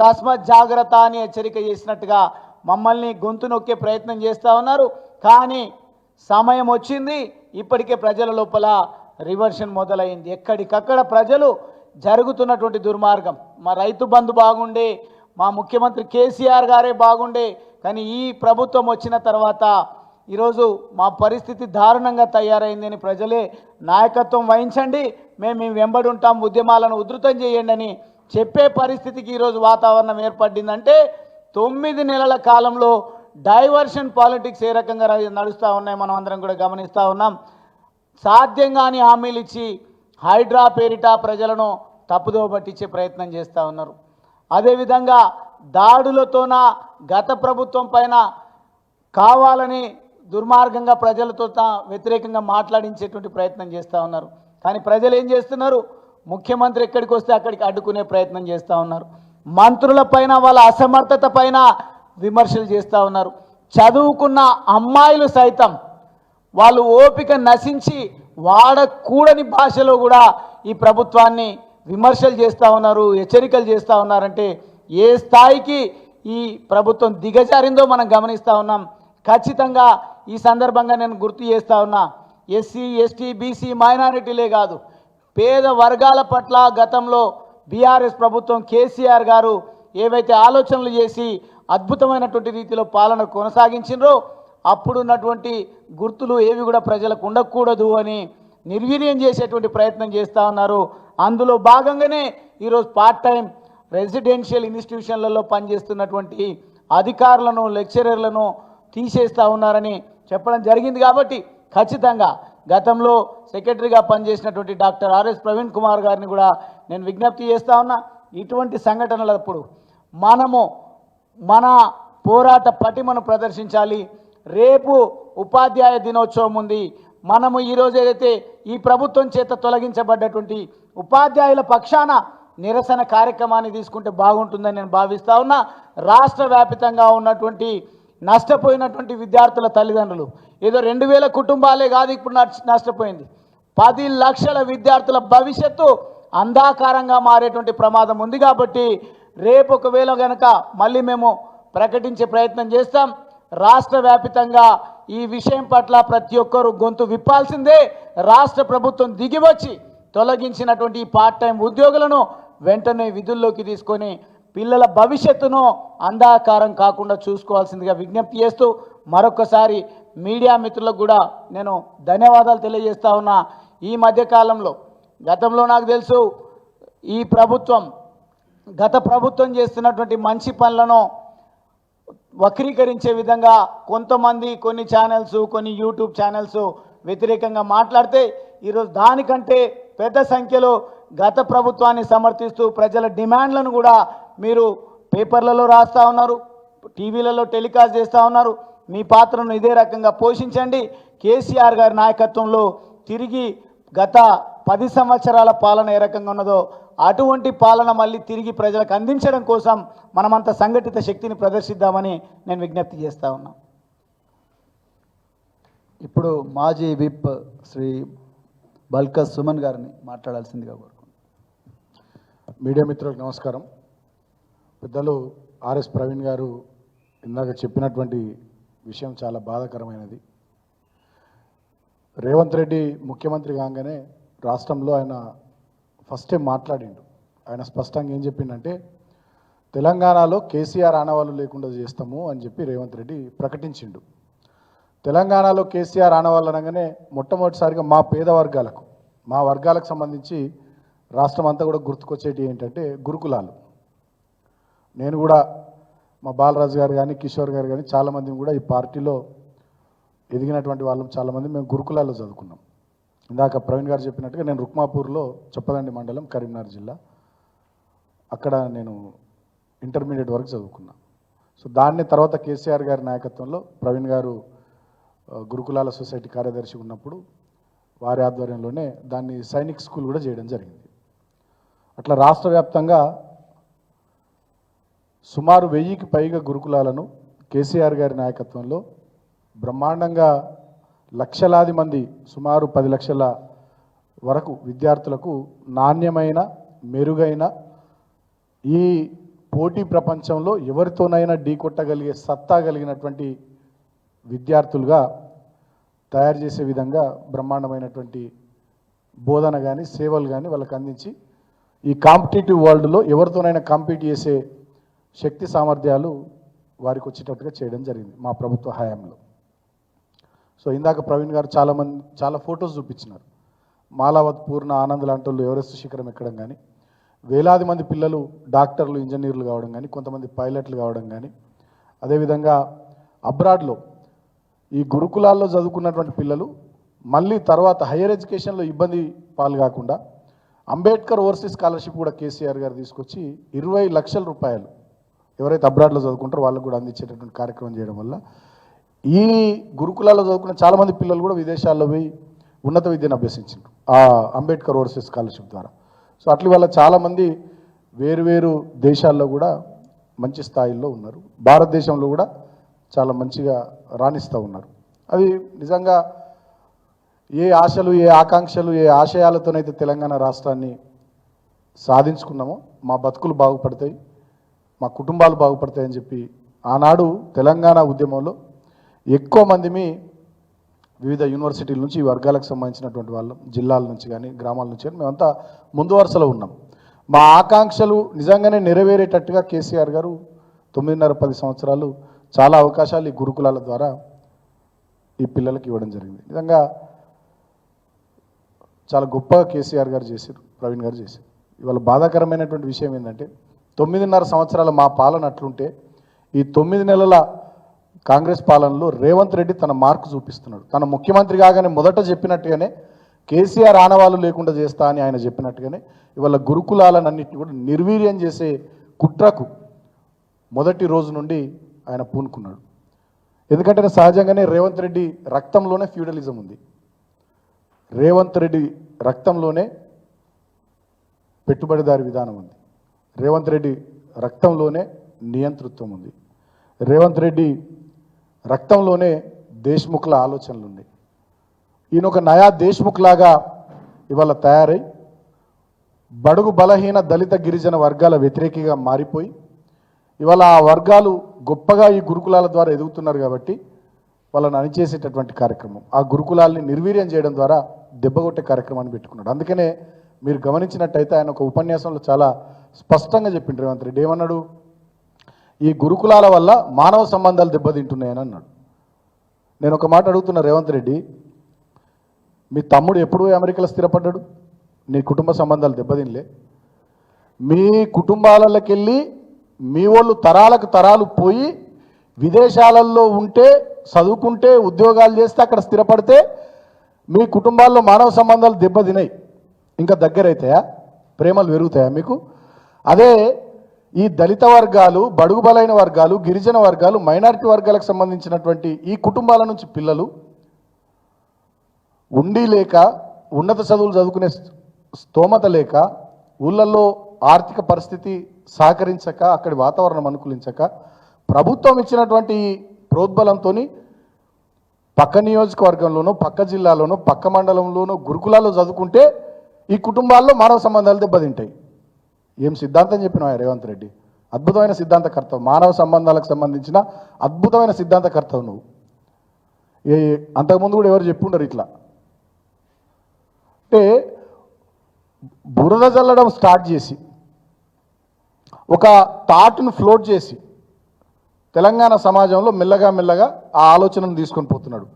తస్మత్ జాగ్రత్త అని హెచ్చరిక చేసినట్టుగా మమ్మల్ని గొంతు నొక్కే ప్రయత్నం చేస్తూ ఉన్నారు. కానీ సమయం వచ్చింది, ఇప్పటికే ప్రజల లోపల రివర్షన్ మొదలైంది. ఎక్కడికక్కడ ప్రజలు జరుగుతున్నటువంటి దుర్మార్గం, మా రైతు బంధు బాగుండే, మా ముఖ్యమంత్రి కేసీఆర్ గారే బాగుండే, కానీ ఈ ప్రభుత్వం వచ్చిన తర్వాత ఈరోజు మా పరిస్థితి దారుణంగా తయారైందని ప్రజలే నాయకత్వం వహించండి, మేము మీ వెంబడి ఉంటాం, ఉద్యమాలను ఉధృతం చేయండి అని చెప్పే పరిస్థితికి ఈరోజు వాతావరణం ఏర్పడిందంటే 9 నెలల కాలంలో డైవర్షన్ పాలిటిక్స్ ఏ రకంగా నడుస్తూ ఉన్నాయి మనం అందరం కూడా గమనిస్తూ ఉన్నాం. సాధ్యంగాని హామీలు ఇచ్చి హైడ్రా పేరిట ప్రజలను తప్పుదోవ పట్టించే ప్రయత్నం చేస్తూ ఉన్నారు. అదేవిధంగా దాడులతోన గత ప్రభుత్వం పైన కావాలని దుర్మార్గంగా ప్రజలతో వ్యతిరేకంగా మాట్లాడించేటువంటి ప్రయత్నం చేస్తూ ఉన్నారు. కానీ ప్రజలు ఏం చేస్తున్నారు, ముఖ్యమంత్రి ఎక్కడికి వస్తే అక్కడికి అడ్డుకునే ప్రయత్నం చేస్తూ ఉన్నారు. మంత్రుల పైన వాళ్ళ అసమర్థత పైన విమర్శలు చేస్తూ ఉన్నారు. చదువుకున్న అమ్మాయిలు సైతం వాళ్ళు ఓపిక నశించి వాడకూడని భాషలో కూడా ఈ ప్రభుత్వాన్ని విమర్శలు చేస్తూ ఉన్నారు, హెచ్చరికలు చేస్తూ ఉన్నారంటే ఏ స్థాయికి ఈ ప్రభుత్వం దిగజారిందో మనం గమనిస్తూ ఉన్నాం. ఖచ్చితంగా ఈ సందర్భంగా నేను గుర్తు చేస్తూ ఉన్నా, ఎస్సీ, ఎస్టీ, బీసీ, మైనారిటీలే కాదు, పేద వర్గాల పట్ల గతంలో బీఆర్ఎస్ ప్రభుత్వం కేసీఆర్ గారు ఏవైతే ఆలోచనలు చేసి అద్భుతమైనటువంటి రీతిలో పాలన కొనసాగించిండ్రో అప్పుడున్నటువంటి గుర్తులు ఏవి కూడా ప్రజలకు ఉండకూడదు అని నిర్వీర్యం చేసేటువంటి ప్రయత్నం చేస్తూ ఉన్నారు. అందులో భాగంగానే ఈరోజు పార్ట్ టైం రెసిడెన్షియల్ ఇన్స్టిట్యూషన్లలో పనిచేస్తున్నటువంటి అధికారులను, లెక్చరర్లను తీసేస్తూ ఉన్నారని చెప్పడం జరిగింది. కాబట్టి ఖచ్చితంగా గతంలో సెక్రటరీగా పనిచేసినటువంటి డాక్టర్ ఆర్ఎస్ ప్రవీణ్ కుమార్ గారిని కూడా నేను విజ్ఞప్తి చేస్తూ ఉన్నా, ఇటువంటి సంఘటనలప్పుడు మనము మన పోరాట పటిమను ప్రదర్శించాలి. రేపు ఉపాధ్యాయ దినోత్సవం ఉంది. మనము ఈరోజు ఏదైతే ఈ ప్రభుత్వం చేత తొలగించబడ్డటువంటి ఉపాధ్యాయుల పక్షాన నిరసన కార్యక్రమాన్ని తీసుకుంటే బాగుంటుందని నేను భావిస్తూ ఉన్నా. రాష్ట్ర వ్యాప్తంగా ఉన్నటువంటి నష్టపోయినటువంటి విద్యార్థుల తల్లిదండ్రులు, ఏదో 2000 కుటుంబాలే కాదు ఇప్పుడు నష్టపోయింది, 10 లక్షల విద్యార్థుల భవిష్యత్తు అంధాకారంగా మారేటువంటి ప్రమాదం ఉంది. కాబట్టి రేపు ఒకవేళ కనుక మళ్ళీ మేము ప్రకటించే ప్రయత్నం చేస్తాం. రాష్ట్ర వ్యాప్తంగా ఈ విషయం పట్ల ప్రతి ఒక్కరూ గొంతు విప్పాల్సిందే. రాష్ట్ర ప్రభుత్వం దిగివచ్చి తొలగించినటువంటి ఈ పార్ట్ టైం ఉద్యోగులను వెంటనే విధుల్లోకి తీసుకొని పిల్లల భవిష్యత్తును అంధాకారం కాకుండా చూసుకోవాల్సిందిగా విజ్ఞప్తి చేస్తూ మరొకసారి మీడియా మిత్రులకు కూడా నేను ధన్యవాదాలు తెలియజేస్తా ఉన్నా. ఈ మధ్యకాలంలో గతంలో నాకు తెలుసు ఈ ప్రభుత్వం గత ప్రభుత్వం చేస్తున్నటువంటి మంచి పనులను వక్రీకరించే విధంగా కొంతమంది కొన్ని ఛానల్స్, కొన్ని యూట్యూబ్ ఛానల్స్ వ్యతిరేకంగా మాట్లాడితే ఈరోజు దానికంటే పెద్ద సంఖ్యలో గత ప్రభుత్వాన్ని సమర్థిస్తూ ప్రజల డిమాండ్లను కూడా మీరు పేపర్లలో రాస్తూ ఉన్నారు, టీవీలలో టెలికాస్ట్ చేస్తూ ఉన్నారు. మీ పాత్రను ఇదే రకంగా పోషించండి. కేసీఆర్ గారి నాయకత్వంలో తిరిగి గత 10 సంవత్సరాల పాలన ఏ రకంగా ఉన్నదో అటువంటి పాలన మళ్ళీ తిరిగి ప్రజలకు అందించడం కోసం మనమంతా సంఘటిత శక్తిని ప్రదర్శిద్దామని నేను విజ్ఞప్తి చేస్తూ ఉన్నా. ఇప్పుడు మాజీ విప్ శ్రీ బల్కస్ సుమన్ గారిని మాట్లాడాల్సిందిగా కోరుకుంటున్నాను. మీడియా మిత్రులకు నమస్కారం. పెద్దలు ఆర్ఎస్ ప్రవీణ్ గారు ఇందాక చెప్పినటువంటి విషయం చాలా బాధాకరమైనది. రేవంత్ రెడ్డి ముఖ్యమంత్రి కాగానే రాష్ట్రంలో ఆయన ఫస్ట్ టైం మాట్లాడిండు. ఆయన స్పష్టంగా ఏం చెప్పిండంటే తెలంగాణలో కేసీఆర్ ఆనవాళ్ళు లేకుండా చేస్తాము అని చెప్పి రేవంత్ రెడ్డి ప్రకటించిండు. తెలంగాణలో కేసీఆర్ ఆనవాళ్ళు అనగానే మొట్టమొదటిసారిగా మా వర్గాలకు సంబంధించి రాష్ట్రం అంతా కూడా గుర్తుకొచ్చేటి ఏంటంటే గురుకులాలు. నేను కూడా మా బాలరాజు గారు కానీ కిషోర్ గారు కానీ చాలామంది కూడా ఈ పార్టీలో ఎదిగినటువంటి వాళ్ళం చాలామంది మేము గురుకులాల్లో చదువుకున్నాం. ఇందాక ప్రవీణ్ గారు చెప్పినట్టుగా నేను రుక్మాపూర్లో చొప్పదండి మండలం కరీంనగర్ జిల్లా అక్కడ నేను ఇంటర్మీడియట్ వరకు చదువుకున్నా. సో దాన్ని తర్వాత కేసీఆర్ గారి నాయకత్వంలో ప్రవీణ్ గారు గురుకులాల సొసైటీ కార్యదర్శి ఉన్నప్పుడు వారి ఆధ్వర్యంలోనే దాన్ని సైనిక్ స్కూల్ కూడా చేయడం జరిగింది. అట్లా రాష్ట్ర వ్యాప్తంగా సుమారు 1000కి పైగా గురుకులాలను కేసీఆర్ గారి నాయకత్వంలో బ్రహ్మాండంగా లక్షలాది మంది సుమారు 10 లక్షల వరకు విద్యార్థులకు నాణ్యమైన మెరుగైన ఈ పోటీ ప్రపంచంలో ఎవరితోనైనా ఢీకొట్టగలిగే సత్తా కలిగినటువంటి విద్యార్థులుగా తయారు చేసే విధంగా బ్రహ్మాండమైనటువంటి బోధన కానీ సేవలు కానీ వాళ్ళకి అందించి ఈ కాంపిటేటివ్ వరల్డ్లో ఎవరితోనైనా కాంపీట్ చేసే శక్తి సామర్థ్యాలు వారికి వచ్చేటట్టుగా చేయడం జరిగింది మా ప్రభుత్వ హయాంలో. సో ఇందాక ప్రవీణ్ గారు చాలా ఫొటోస్ చూపించినారు. మాలావత్ పూర్ణ ఆనంద్ లాంటి వాళ్ళు ఎవరెస్ట్ శిఖరం ఎక్కడం కానీ, వేలాది మంది పిల్లలు డాక్టర్లు ఇంజనీర్లు కావడం కానీ, కొంతమంది పైలట్లు కావడం కానీ, అదేవిధంగా అబ్రాడ్లో ఈ గురుకులాల్లో చదువుకున్నటువంటి పిల్లలు మళ్ళీ తర్వాత హయ్యర్ ఎడ్యుకేషన్లో ఇబ్బంది పాలు కాకుండా అంబేద్కర్ ఓవర్సీస్ స్కాలర్షిప్ కూడా కేసీఆర్ గారు తీసుకొచ్చి 20 లక్షల రూపాయలు ఎవరైతే అబ్రాడ్లో చదువుకుంటారో వాళ్ళకు కూడా అందించేటటువంటి కార్యక్రమం చేయడం వల్ల ఈ గురుకులాల్లో చదువుకున్న చాలామంది పిల్లలు కూడా విదేశాల్లో పోయి ఉన్నత విద్యను అభ్యసించారు ఆ అంబేద్కర్ ఓవర్సీస్ స్కాలర్షిప్ ద్వారా. సో అట్ల వల్ల చాలామంది వేరు దేశాల్లో కూడా మంచి స్థాయిలో ఉన్నారు. భారతదేశంలో కూడా చాలా మంచిగా రాణిస్తూ ఉన్నారు. అది నిజంగా ఏ ఆశలు ఏ ఆకాంక్షలు ఏ ఆశయాలతోనైతే తెలంగాణ రాష్ట్రాన్ని సాధించుకున్నామో మా బతుకులు బాగుపడతాయి, మా కుటుంబాలు బాగుపడతాయని చెప్పి ఆనాడు తెలంగాణ ఉద్యమంలో ఎక్కువ మందిమి వివిధ యూనివర్సిటీల నుంచి ఈ వర్గాలకు సంబంధించినటువంటి వాళ్ళం, జిల్లాల నుంచి కానీ గ్రామాల నుంచి కానీ మేమంతా ముందు వరుసలో ఉన్నాం. మా ఆకాంక్షలు నిజంగానే నెరవేరేటట్టుగా కేసీఆర్ గారు 9.5-10 సంవత్సరాలు చాలా అవకాశాలు ఈ గురుకులాల ద్వారా ఈ పిల్లలకి ఇవ్వడం జరిగింది. నిజంగా చాలా గొప్పగా కేసీఆర్ గారు చేశారు, ప్రవీణ్ గారు చేశారు. ఇవాళ బాధాకరమైనటువంటి విషయం ఏంటంటే 9.5 సంవత్సరాల మా పాలన అట్లుంటే ఈ 9 నెలల కాంగ్రెస్ పాలనలో రేవంత్ రెడ్డి తన మార్కు చూపిస్తున్నాడు. తన ముఖ్యమంత్రి కాగానే మొదట చెప్పినట్టుగానే కేసీఆర్ ఆనవాళ్ళు లేకుండా చేస్తా అని ఆయన చెప్పినట్టుగానే ఇవాళ గురుకులాలన్నింటినీ కూడా నిర్వీర్యం చేసే కుట్రకు మొదటి రోజు నుండి ఆయన పూనుకున్నాడు. ఎందుకంటే సహజంగానే రేవంత్ రెడ్డి రక్తంలోనే ఫ్యూడలిజం ఉంది, రేవంత్ రెడ్డి రక్తంలోనే పెట్టుబడిదారి విధానం ఉంది, రేవంత్ రెడ్డి రక్తంలోనే నియంతృత్వం ఉంది, రేవంత్ రెడ్డి రక్తంలోనే దేశ్ముఖ్ల ఆలోచనలు ఉన్నాయి. ఈయన ఒక నయా దేశ్ముఖ్ లాగా ఇవాళ తయారై బడుగు బలహీన దళిత గిరిజన వర్గాల వ్యతిరేకిగా మారిపోయి ఇవాళ ఆ వర్గాలు గొప్పగా ఈ గురుకులాల ద్వారా ఎదుగుతున్నారు కాబట్టి వాళ్ళని అణిచేసేటటువంటి కార్యక్రమం, ఆ గురుకులాల్ని నిర్వీర్యం చేయడం ద్వారా దెబ్బగొట్టే కార్యక్రమాన్ని పెట్టుకున్నాడు. అందుకనే మీరు గమనించినట్టయితే ఆయన ఒక ఉపన్యాసంలో చాలా స్పష్టంగా చెప్పిండు రేవంత్ రెడ్డి. ఏమన్నాడు? ఈ గురుకులాల వల్ల మానవ సంబంధాలు దెబ్బతింటున్నాయని అన్నాడు. నేను ఒక మాట అడుగుతున్నా రేవంత్ రెడ్డి, మీ తమ్ముడు ఎప్పుడు అమెరికాలో స్థిరపడ్డాడు? నీ కుటుంబ సంబంధాలు దెబ్బతినలే? మీ కుటుంబాలకి వెళ్ళి మీ వాళ్ళు తరాలకు తరాలు పోయి విదేశాలలో ఉంటే చదువుకుంటే ఉద్యోగాలు చేస్తే అక్కడ స్థిరపడితే మీ కుటుంబాల్లో మానవ సంబంధాలు దెబ్బతినాయి, ఇంకా దగ్గరైతాయా? ప్రేమలు పెరుగుతాయా మీకు? అదే ఈ దళిత వర్గాలు, బడుగు బలైన వర్గాలు, గిరిజన వర్గాలు, మైనారిటీ వర్గాలకు సంబంధించినటువంటి ఈ కుటుంబాల నుంచి పిల్లలు ఉండి లేక, ఉన్నత చదువులు చదువుకునే స్తోమత లేక, ఊళ్ళల్లో ఆర్థిక పరిస్థితి సహకరించక, అక్కడి వాతావరణం అనుకూలించక, ప్రభుత్వం ఇచ్చినటువంటి ప్రోద్బలంతో పక్క నియోజకవర్గంలోనో, పక్క జిల్లాలోనో, పక్క మండలంలోనో గురుకులాల్లో చదువుకుంటే ఈ కుటుంబాల్లో మానవ సంబంధాలు దెబ్బతింటాయి. ఏం సిద్ధాంతం చెప్పినా రేవంత్ రెడ్డి, అద్భుతమైన సిద్ధాంతకర్తవు, మానవ సంబంధాలకు సంబంధించిన అద్భుతమైన సిద్ధాంతకర్తవు నువ్వు. అంతకుముందు కూడా ఎవరు చెప్పుండరు ఇట్లా. అంటే బురద జల్లడం స్టార్ట్ చేసి, ఒక థాట్ను ఫ్లోట్ చేసి తెలంగాణ సమాజంలో మెల్లగా మెల్లగా ఆ ఆలోచనను తీసుకొని పోతున్నాడు.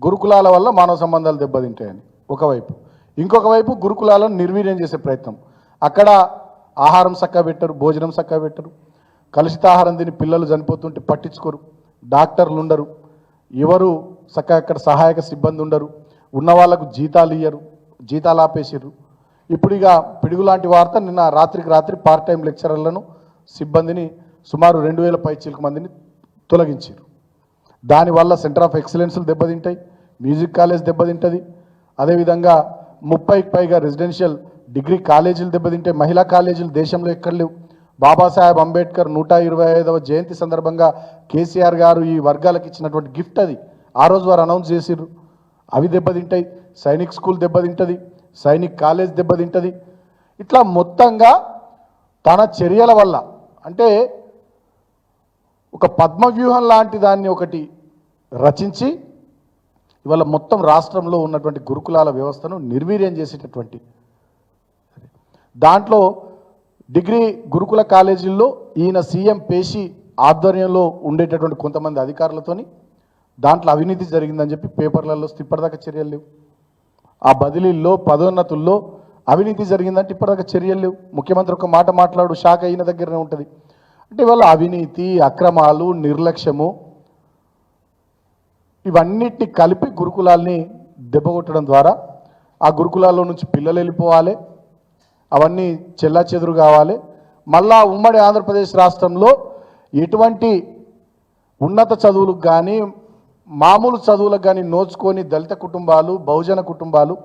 గురుకులాల వల్ల మానవ సంబంధాలు దెబ్బతింటాయని ఒకవైపు, ఇంకొక వైపు గురుకులాలను నిర్వీర్యం చేసే ప్రయత్నం. అక్కడ ఆహారం చక్కగా పెట్టరు, భోజనం చక్కగా పెట్టరు, కలుషితాహారం తిని పిల్లలు చనిపోతుంటే పట్టించుకోరు, డాక్టర్లు ఉండరు, ఎవరు చక్కగా అక్కడ సహాయక సిబ్బంది ఉండరు, ఉన్న వాళ్ళకు జీతాలు ఇయ్యరు, జీతాలు ఆపేసిర్రు. ఇప్పుడు ఇక పిడుగు లాంటి వార్త, నిన్న రాత్రికి రాత్రి పార్ట్ టైం లెక్చరర్లను, సిబ్బందిని సుమారు 2000 పైచీలకు మందిని తొలగించారు. దానివల్ల సెంటర్ ఆఫ్ ఎక్సలెన్స్లు దెబ్బతింటాయి, మ్యూజిక్ కాలేజ్ దెబ్బతింటుంది, అదేవిధంగా 30కి పైగా రెసిడెన్షియల్ డిగ్రీ కాలేజీలు దెబ్బతింటాయి. మహిళా కాలేజీలు దేశంలో ఎక్కడ లేవు. బాబాసాహెబ్ అంబేద్కర్ 125వ జయంతి సందర్భంగా కేసీఆర్ గారు ఈ వర్గాలకు ఇచ్చినటువంటి గిఫ్ట్ అది, ఆ రోజు వారు అనౌన్స్ చేసిర్రు. అవి దెబ్బతింటాయి. సైనిక్ స్కూల్ దెబ్బతింటుంది, సైనిక్ కాలేజ్ దెబ్బతింటుంది. ఇట్లా మొత్తంగా తన చర్యల వల్ల, అంటే ఒక పద్మవ్యూహం లాంటి దాన్ని ఒకటి రచించి ఇవాళ మొత్తం రాష్ట్రంలో ఉన్నటువంటి గురుకులాల వ్యవస్థను నిర్వీర్యం చేసేటటువంటి, దాంట్లో డిగ్రీ గురుకుల కాలేజీల్లో ఈయన సీఎం పేషి ఆధ్వర్యంలో ఉండేటటువంటి కొంతమంది అధికారులతోని దాంట్లో అవినీతి జరిగిందని చెప్పి పేపర్లలో ఇప్పటిదాకా చర్యలు లేవు. ఆ బదిలీల్లో, పదోన్నతుల్లో అవినీతి జరిగిందంటే ఇప్పటిదాకా చర్యలు లేవు. ముఖ్యమంత్రి ఒక మాట మాట్లాడు, శాఖ ఈయన దగ్గరనే ఉంటుంది. అంటే ఇవాళ అవినీతి, అక్రమాలు, నిర్లక్ష్యము ఇవన్నిటిని కలిపి గురుకులాల్ని దెబ్బకొట్టడం ద్వారా ఆ గురుకులాల్లో నుంచి పిల్లలు వెళ్ళిపోవాలి, అవన్నీ చెల్లాచెదురు కావాలి. మళ్ళా ఉమ్మడి ఆంధ్రప్రదేశ్ రాష్ట్రంలో ఎటువంటి ఉన్నత చదువులకు కానీ మామూలు చదువులకు కానీ నోచుకొని దళిత కుటుంబాలు, బహుజన కుటుంబాలు,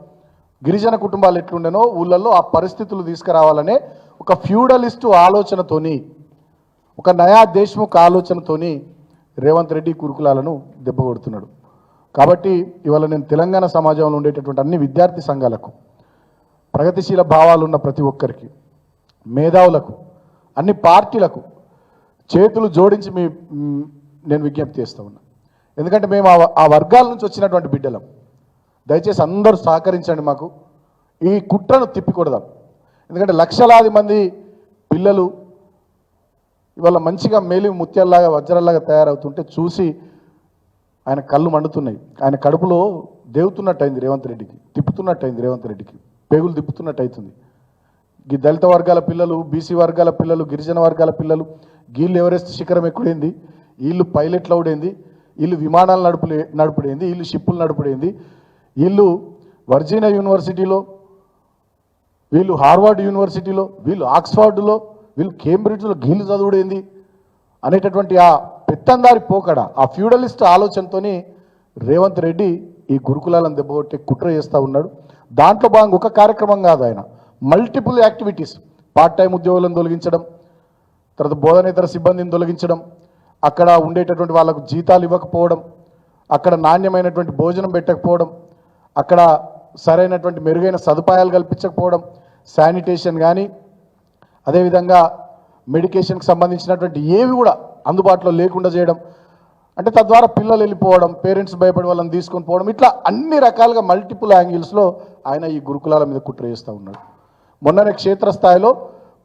గిరిజన కుటుంబాలు ఎట్లుండేనో ఊళ్ళల్లో ఆ పరిస్థితులు తీసుకురావాలనే ఒక ఫ్యూడలిస్టు ఆలోచనతోని, ఒక నయా దేశ్ముఖ్ ఆలోచనతోని రేవంత్ రెడ్డి గురుకులాలను దెబ్బకొడుతున్నాడు. కాబట్టి ఇవాళ నేను తెలంగాణ సమాజంలో ఉండేటటువంటి అన్ని విద్యార్థి సంఘాలకు, ప్రగతిశీల భావాలున్న ప్రతి ఒక్కరికి, మేధావులకు, అన్ని పార్టీలకు చేతులు జోడించి నేను విజ్ఞప్తి చేస్తూ ఉన్నా. ఎందుకంటే మేము ఆ వర్గాల నుంచి వచ్చినటువంటి బిడ్డలం. దయచేసి అందరూ సహకరించండి, మాకు ఈ కుట్రను తిప్పికొడదాం. ఎందుకంటే లక్షలాది మంది పిల్లలు ఇవాళ మంచిగా మేలి ముత్యాల్లాగా, వజ్రాల్లాగా తయారవుతుంటే చూసి ఆయన కళ్ళు మండుతున్నాయి. ఆయన కడుపులో దేవుతున్నట్టు అయింది రేవంత్ రెడ్డికి, తిప్పుతున్నట్టు అయింది రేవంత్ రెడ్డికి, పేగులు తిప్పుతున్నట్టు అవుతుంది. ఈ దళిత వర్గాల పిల్లలు, బీసీ వర్గాల పిల్లలు, గిరిజన వర్గాల పిల్లలు, వీళ్ళు ఎవరెస్ట్ శిఖరం ఎక్కుడైంది, వీళ్ళు పైలట్లు అవుడైంది, వీళ్ళు విమానాలు నడుపుడైంది, వీళ్ళు షిప్పులు నడుపుడైంది, వీళ్ళు వర్జీనియా యూనివర్సిటీలో, వీళ్ళు హార్వర్డ్ యూనివర్సిటీలో, వీళ్ళు ఆక్స్ఫర్డ్లో, వీళ్ళు కేంబ్రిడ్జ్లో గీళ్ళు చదువుడైంది అనేటటువంటి ఆ పెత్తందారి పోకడ, ఆ ఫ్యూడలిస్ట్ ఆలోచనతో రేవంత్ రెడ్డి ఈ గురుకులాలను దెబ్బకొట్టే కుట్ర చేస్తూ ఉన్నాడు. దాంట్లో భాగంగా ఒక కార్యక్రమం కాదు, ఆయన మల్టిపుల్ యాక్టివిటీస్, పార్ట్ టైం ఉద్యోగులను తొలగించడం, తర్వాత బోధనేతర సిబ్బందిని తొలగించడం, అక్కడ ఉండేటటువంటి వాళ్ళకు జీతాలు ఇవ్వకపోవడం, అక్కడ నాణ్యమైనటువంటి భోజనం పెట్టకపోవడం, అక్కడ సరైనటువంటి మెరుగైన సదుపాయాలు కల్పించకపోవడం, శానిటేషన్ కానీ అదేవిధంగా మెడికేషన్కి సంబంధించినటువంటి ఏవి కూడా అందుబాటులో లేకుండా చేయడం, అంటే తద్వారా పిల్లలు వెళ్ళిపోవడం, పేరెంట్స్ భయపడి వాళ్ళని తీసుకొని పోవడం, ఇట్లా అన్ని రకాలుగా మల్టిపుల్ యాంగిల్స్లో ఆయన ఈ గురుకులాల మీద కుట్ర చేస్తూ ఉన్నాడు. మొన్ననే క్షేత్రస్థాయిలో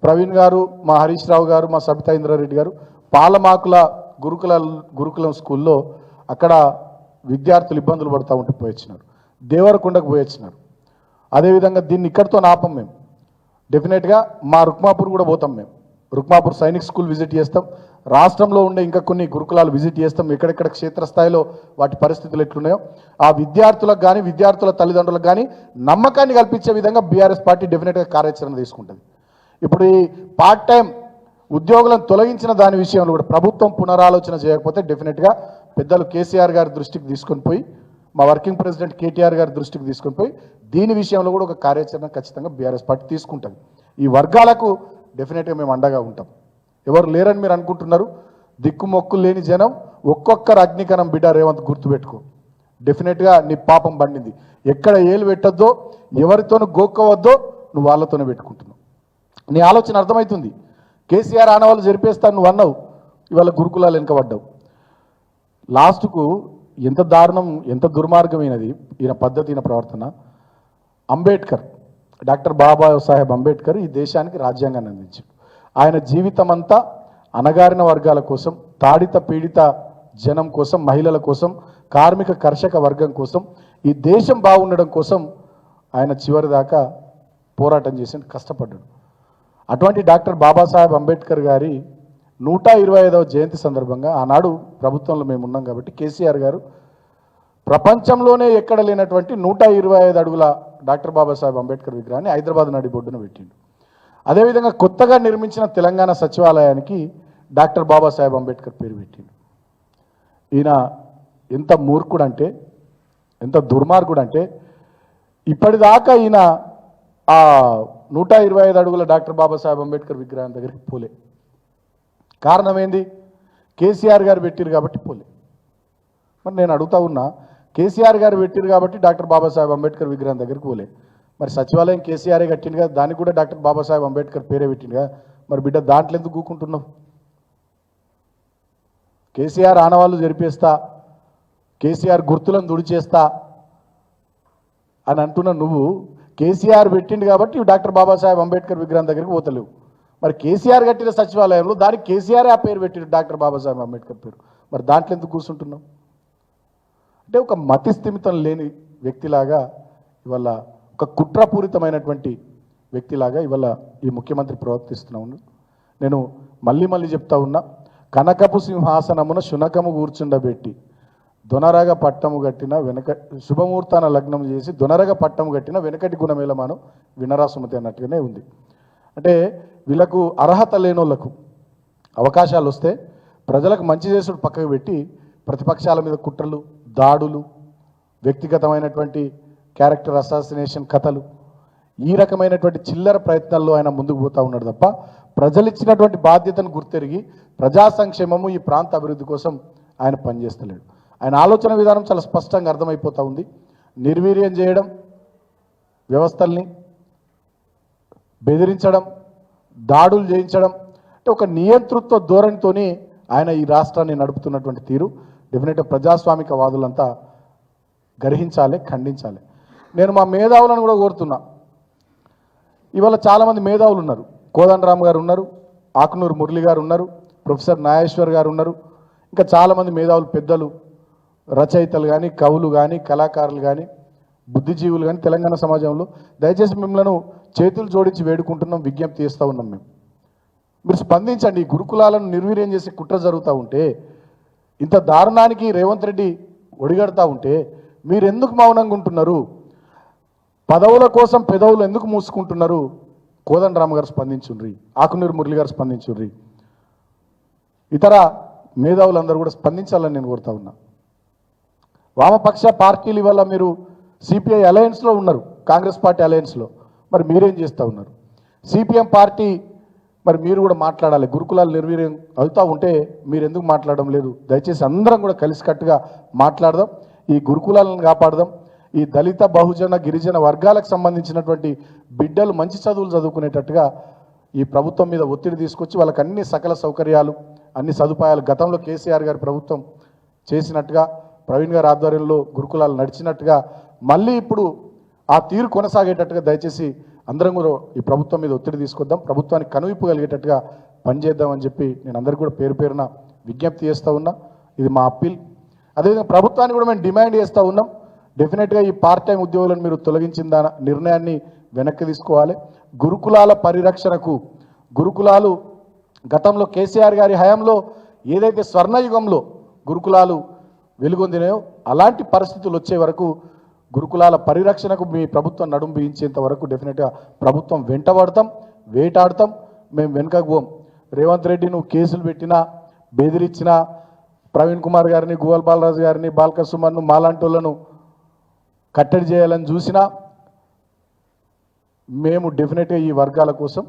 ప్రవీణ్ గారు, మా హరీష్ రావు గారు, మా సబితా ఇంద్రారెడ్డి గారు పాలమాకుల గురుకులం స్కూల్లో అక్కడ విద్యార్థులు ఇబ్బందులు పడుతూ ఉంటే పోయొచ్చినారు, దేవరకొండకు పోయొచ్చినారు. అదేవిధంగా దీన్ని ఇక్కడితో ఆపం మేము, డెఫినెట్గా మా రుక్మాపూర్ కూడా పోతాం. మేము రుక్మాపూర్ సైనిక్ స్కూల్ విజిట్ చేస్తాం, రాష్ట్రంలో ఉండే ఇంకా కొన్ని గురుకులాలు విజిట్ చేస్తాం, ఎక్కడెక్కడ క్షేత్రస్థాయిలో వాటి పరిస్థితులు ఎట్లున్నాయో ఆ విద్యార్థులకు కానీ విద్యార్థుల తల్లిదండ్రులకు కానీ నమ్మకాన్ని కల్పించే విధంగా బీఆర్ఎస్ పార్టీ డెఫినెట్గా కార్యాచరణ తీసుకుంటుంది. ఇప్పుడు ఈ పార్ట్ టైం ఉద్యోగులను తొలగించిన దాని విషయంలో కూడా ప్రభుత్వం పునరాలోచన చేయకపోతే డెఫినెట్గా పెద్దలు కేసీఆర్ గారి దృష్టికి తీసుకొని పోయి మా వర్కింగ్ ప్రెసిడెంట్ కేటీఆర్ గారి దృష్టికి తీసుకొని పోయి దీని విషయంలో కూడా ఒక కార్యాచరణ ఖచ్చితంగా బీఆర్ఎస్ పార్టీ తీసుకుంటుంది. ఈ వర్గాలకు డెఫినెట్గా మేము అండగా ఉంటాం. ఎవరు లేరని మీరు అనుకుంటున్నారు, దిక్కుమొక్కులు లేని జనం ఒక్కొక్కరు అగ్నికణం బిడ్డ రేవంత్ గుర్తుపెట్టుకో. డెఫినెట్గా నీ పాపం పండింది. ఎక్కడ ఏలు పెట్టొద్దో ఎవరితోనూ గోక్కోవద్దో నువ్వు వాళ్ళతోనే పెట్టుకుంటున్నావు. నీ ఆలోచన అర్థమవుతుంది. కేసీఆర్ ఆనవాళ్ళు జరిపేస్తాను నువ్వు అన్నావు, ఇవాళ గురుకులాలు వెనుకబడ్డావు. లాస్ట్కు ఎంత దారుణం, ఎంత దుర్మార్గమైనది ఈయన పద్ధతి, ఈయన ప్రవర్తన. అంబేద్కర్, డాక్టర్ బాబాసాహెబ్ అంబేద్కర్ ఈ దేశానికి రాజ్యాంగాన్ని అందించాడు. ఆయన జీవితం అంతా అణగారిన వర్గాల కోసం, తాడిత పీడిత జనం కోసం, మహిళల కోసం, కార్మిక కర్షక వర్గం కోసం, ఈ దేశం బాగుండడం కోసం ఆయన చివరి దాకా పోరాటం చేసి కష్టపడ్డాడు. అటువంటి డాక్టర్ బాబాసాహెబ్ అంబేద్కర్ గారి 125వ జయంతి సందర్భంగా ఆనాడు ప్రభుత్వంలో మేము ఉన్నాం కాబట్టి కేసీఆర్ గారు ప్రపంచంలోనే ఎక్కడ లేనటువంటి 125 అడుగుల డాక్టర్ బాబాసాహెబ్ అంబేద్కర్ విగ్రహాన్ని హైదరాబాద్ నడిబొడ్డున పెట్టిండు. అదేవిధంగా కొత్తగా నిర్మించిన తెలంగాణ సచివాలయానికి డాక్టర్ బాబాసాహెబ్ అంబేద్కర్ పేరు పెట్టిండు. ఈయన ఎంత మూర్ఖుడంటే, ఎంత దుర్మార్గుడంటే ఇప్పటిదాకా ఈయన ఆ 125 అడుగుల డాక్టర్ బాబాసాహెబ్ అంబేద్కర్ విగ్రహం దగ్గరికి పోలే. కారణం ఏంది? కేసీఆర్ గారు పెట్టిరు కాబట్టి పోలే. మరి నేను అడుగుతా ఉన్నా, కేసీఆర్ గారు పెట్టిరు కాబట్టి డాక్టర్ బాబాసాహెబ్ అంబేద్కర్ విగ్రహం దగ్గరికి పోలే. మరి సచివాలయం కేసీఆరే కట్టింది కదా, దానికి కూడా డాక్టర్ బాబాసాహెబ్ అంబేద్కర్ పేరే పెట్టింది కదా, మరి బిడ్డ దాంట్లో ఎందుకు కూకుంటున్నావు? కేసీఆర్ ఆనవాళ్ళు జరిపేస్తా, కేసీఆర్ గుర్తులను దుడిచేస్తా అని అంటున్న నువ్వు కేసీఆర్ పెట్టిండు కాబట్టి డాక్టర్ బాబాసాహెబ్ అంబేద్కర్ విగ్రహం దగ్గరికి పోతలేవు. మరి కేసీఆర్ కట్టిన సచివాలయంలో దానికి కేసీఆర్ ఆ పేరు పెట్టిండు, డాక్టర్ బాబాసాహెబ్ అంబేద్కర్ పేరు. మరి దాంట్లో ఎందుకు కూర్చుంటున్నావు? అంటే ఒక మతి స్థిమితం లేని వ్యక్తిలాగా ఇవాళ, ఒక కుట్రపూరితమైనటువంటి వ్యక్తిలాగా ఇవాళ ఈ ముఖ్యమంత్రి ప్రవర్తిస్తున్నాను. నేను మళ్ళీ చెప్తా ఉన్నా, కనకపు సింహాసనమున శునకము కూర్చుండబెట్టి దొనరగ పట్టము కట్టిన వెనక శుభముహూర్తాన లగ్నం చేసి దొనరగ పట్టము కట్టిన వెనకటి గుణమేలమాను వినరా సుమతి అన్నట్టుగానే ఉంది. అంటే వీళ్ళకు అర్హత లేనోళ్లకు అవకాశాలు వస్తే ప్రజలకు మంచి చేసుడు పక్కకు పెట్టి ప్రతిపక్షాల మీద కుట్రలు, దాడులు, వ్యక్తిగతమైనటువంటి క్యారెక్టర్ అసాసినేషన్ కథలు, ఈ రకమైనటువంటి చిల్లర ప్రయత్నాల్లో ఆయన ముందుకు పోతూ ఉన్నాడు తప్ప ప్రజలు ఇచ్చినటువంటి బాధ్యతను గుర్తెరిగి ప్రజా సంక్షేమము, ఈ ప్రాంత అభివృద్ధి కోసం ఆయన పనిచేస్తలేడు. ఆయన ఆలోచన విధానం చాలా స్పష్టంగా అర్థమైపోతూ ఉంది. నిర్వీర్యం చేయడం, వ్యవస్థల్ని బెదిరించడం, దాడులు చేయించడం, అంటే ఒక నియంతృత్వ ధోరణితోని ఆయన ఈ రాష్ట్రాన్ని నడుపుతున్నటువంటి తీరు డెఫినెట్గా ప్రజాస్వామిక వాదులంతా గ్రహించాలి, ఖండించాలి. నేను మా మేధావులను కూడా కోరుతున్నా. ఇవాళ చాలామంది మేధావులు ఉన్నారు. కోదండరామ్ గారు ఉన్నారు, ఆకునూరు మురళి గారు ఉన్నారు, ప్రొఫెసర్ నాగేశ్వర్ గారు ఉన్నారు, ఇంకా చాలామంది మేధావులు, పెద్దలు, రచయితలు కానీ, కవులు కానీ, కళాకారులు కానీ, బుద్ధిజీవులు కానీ తెలంగాణ సమాజంలో దయచేసి మిమ్మల్ని చేతులు జోడించి వేడుకుంటున్నాం, విజ్ఞప్తి చేస్తూ ఉన్నాం. మీరు స్పందించండి. ఈ గురుకులాలను నిర్వీర్యం చేసి కుట్ర జరుగుతూ ఉంటే, ఇంత దారుణానికి రేవంత్ రెడ్డి ఒడిగడతా ఉంటే మీరు ఎందుకు మౌనంగా ఉంటున్నారు? పదవుల కోసం పెదవులు ఎందుకు మూసుకుంటున్నారు? కోదండరామ గారు స్పందించుండ్రి, ఆకునూరు మురళి గారు స్పందించుండ్రి, ఇతర మేధావులందరూ కూడా స్పందించాలని నేను కోరుతా ఉన్నా. వామపక్ష పార్టీలు ఇవాళ మీరు సిపిఐ అలయన్స్లో ఉన్నారు, కాంగ్రెస్ పార్టీ అలయన్స్లో, మరి మీరేం చేస్తూ ఉన్నారు? సిపిఎం పార్టీ మరి మీరు కూడా మాట్లాడాలి. గురుకులాలు నిర్వీర్యం అవుతూ ఉంటే మీరు ఎందుకు మాట్లాడడం లేదు? దయచేసి అందరం కూడా కలిసికట్టుగా మాట్లాడదాం, ఈ గురుకులాలను కాపాడదాం. ఈ దళిత, బహుజన, గిరిజన వర్గాలకు సంబంధించినటువంటి బిడ్డలు మంచి చదువులు చదువుకునేటట్టుగా ఈ ప్రభుత్వం మీద ఒత్తిడి తీసుకొచ్చి వాళ్ళకి అన్ని సకల సౌకర్యాలు, అన్ని సదుపాయాలు గతంలో కేసీఆర్ గారి ప్రభుత్వం చేసినట్టుగా, ప్రవీణ్ గారి ఆధ్వర్యంలో గురుకులాలు నడిచినట్టుగా మళ్ళీ ఇప్పుడు ఆ తీరు కొనసాగేటట్టుగా దయచేసి అందరం కూడా ఈ ప్రభుత్వం మీద ఒత్తిడి తీసుకొద్దాం, ప్రభుత్వానికి కనువిప్పు కలిగేటట్టుగా పనిచేద్దామని చెప్పి నేను అందరికీ కూడా పేరు పేరున విజ్ఞప్తి చేస్తూ ఉన్నా. ఇది మా అప్పీల్. అదేవిధంగా ప్రభుత్వాన్ని కూడా మేము డిమాండ్ చేస్తూ ఉన్నాం, డెఫినెట్గా ఈ పార్ట్ టైం ఉద్యోగులను మీరు తొలగించిన నిర్ణయాన్ని వెనక్కి తీసుకోవాలి. గురుకులాల పరిరక్షణకు, గురుకులాలు గతంలో కేసీఆర్ గారి హయాంలో ఏదైతే స్వర్ణయుగంలో గురుకులాలు వెలుగొందినాయో అలాంటి పరిస్థితులు వచ్చే వరకు గురుకులాల పరిరక్షణకు మీ ప్రభుత్వం నడుం బిగించేంత వరకు డెఫినెట్గా ప్రభుత్వం వెంటబడతాం, వేటాడతాం, మేము వెనుకకు పోం. రేవంత్ రెడ్డి నువ్వు కేసులు పెట్టినా, బెదిరించినా, ప్రవీణ్ కుమార్ గారిని, గువల్ బాలరాజు గారిని, బాల్క సుమన్ను, మాలాంటోళ్లను కట్టడి చేయాలని చూసినా మేము డెఫినెట్గా ఈ వర్గాల కోసం,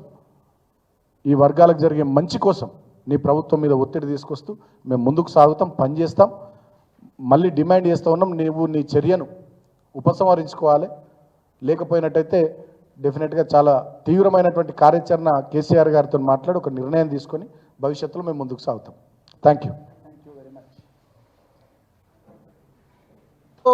ఈ వర్గాలకు జరిగే మంచి కోసం నీ ప్రభుత్వం మీద ఒత్తిడి తీసుకొస్తూ మేము ముందుకు సాగుతాం, పనిచేస్తాం. మళ్ళీ డిమాండ్ చేస్తూ ఉన్నాం, నీవు నీ చర్యను ఉపసంహరించుకోవాలి. లేకపోయినట్టయితే డెఫినెట్గా చాలా తీవ్రమైనటువంటి కార్యాచరణ కేసీఆర్ గారితో మాట్లాడి ఒక నిర్ణయం తీసుకొని భవిష్యత్తులో మేము ముందుకు సాగుతాం. Thank you. సో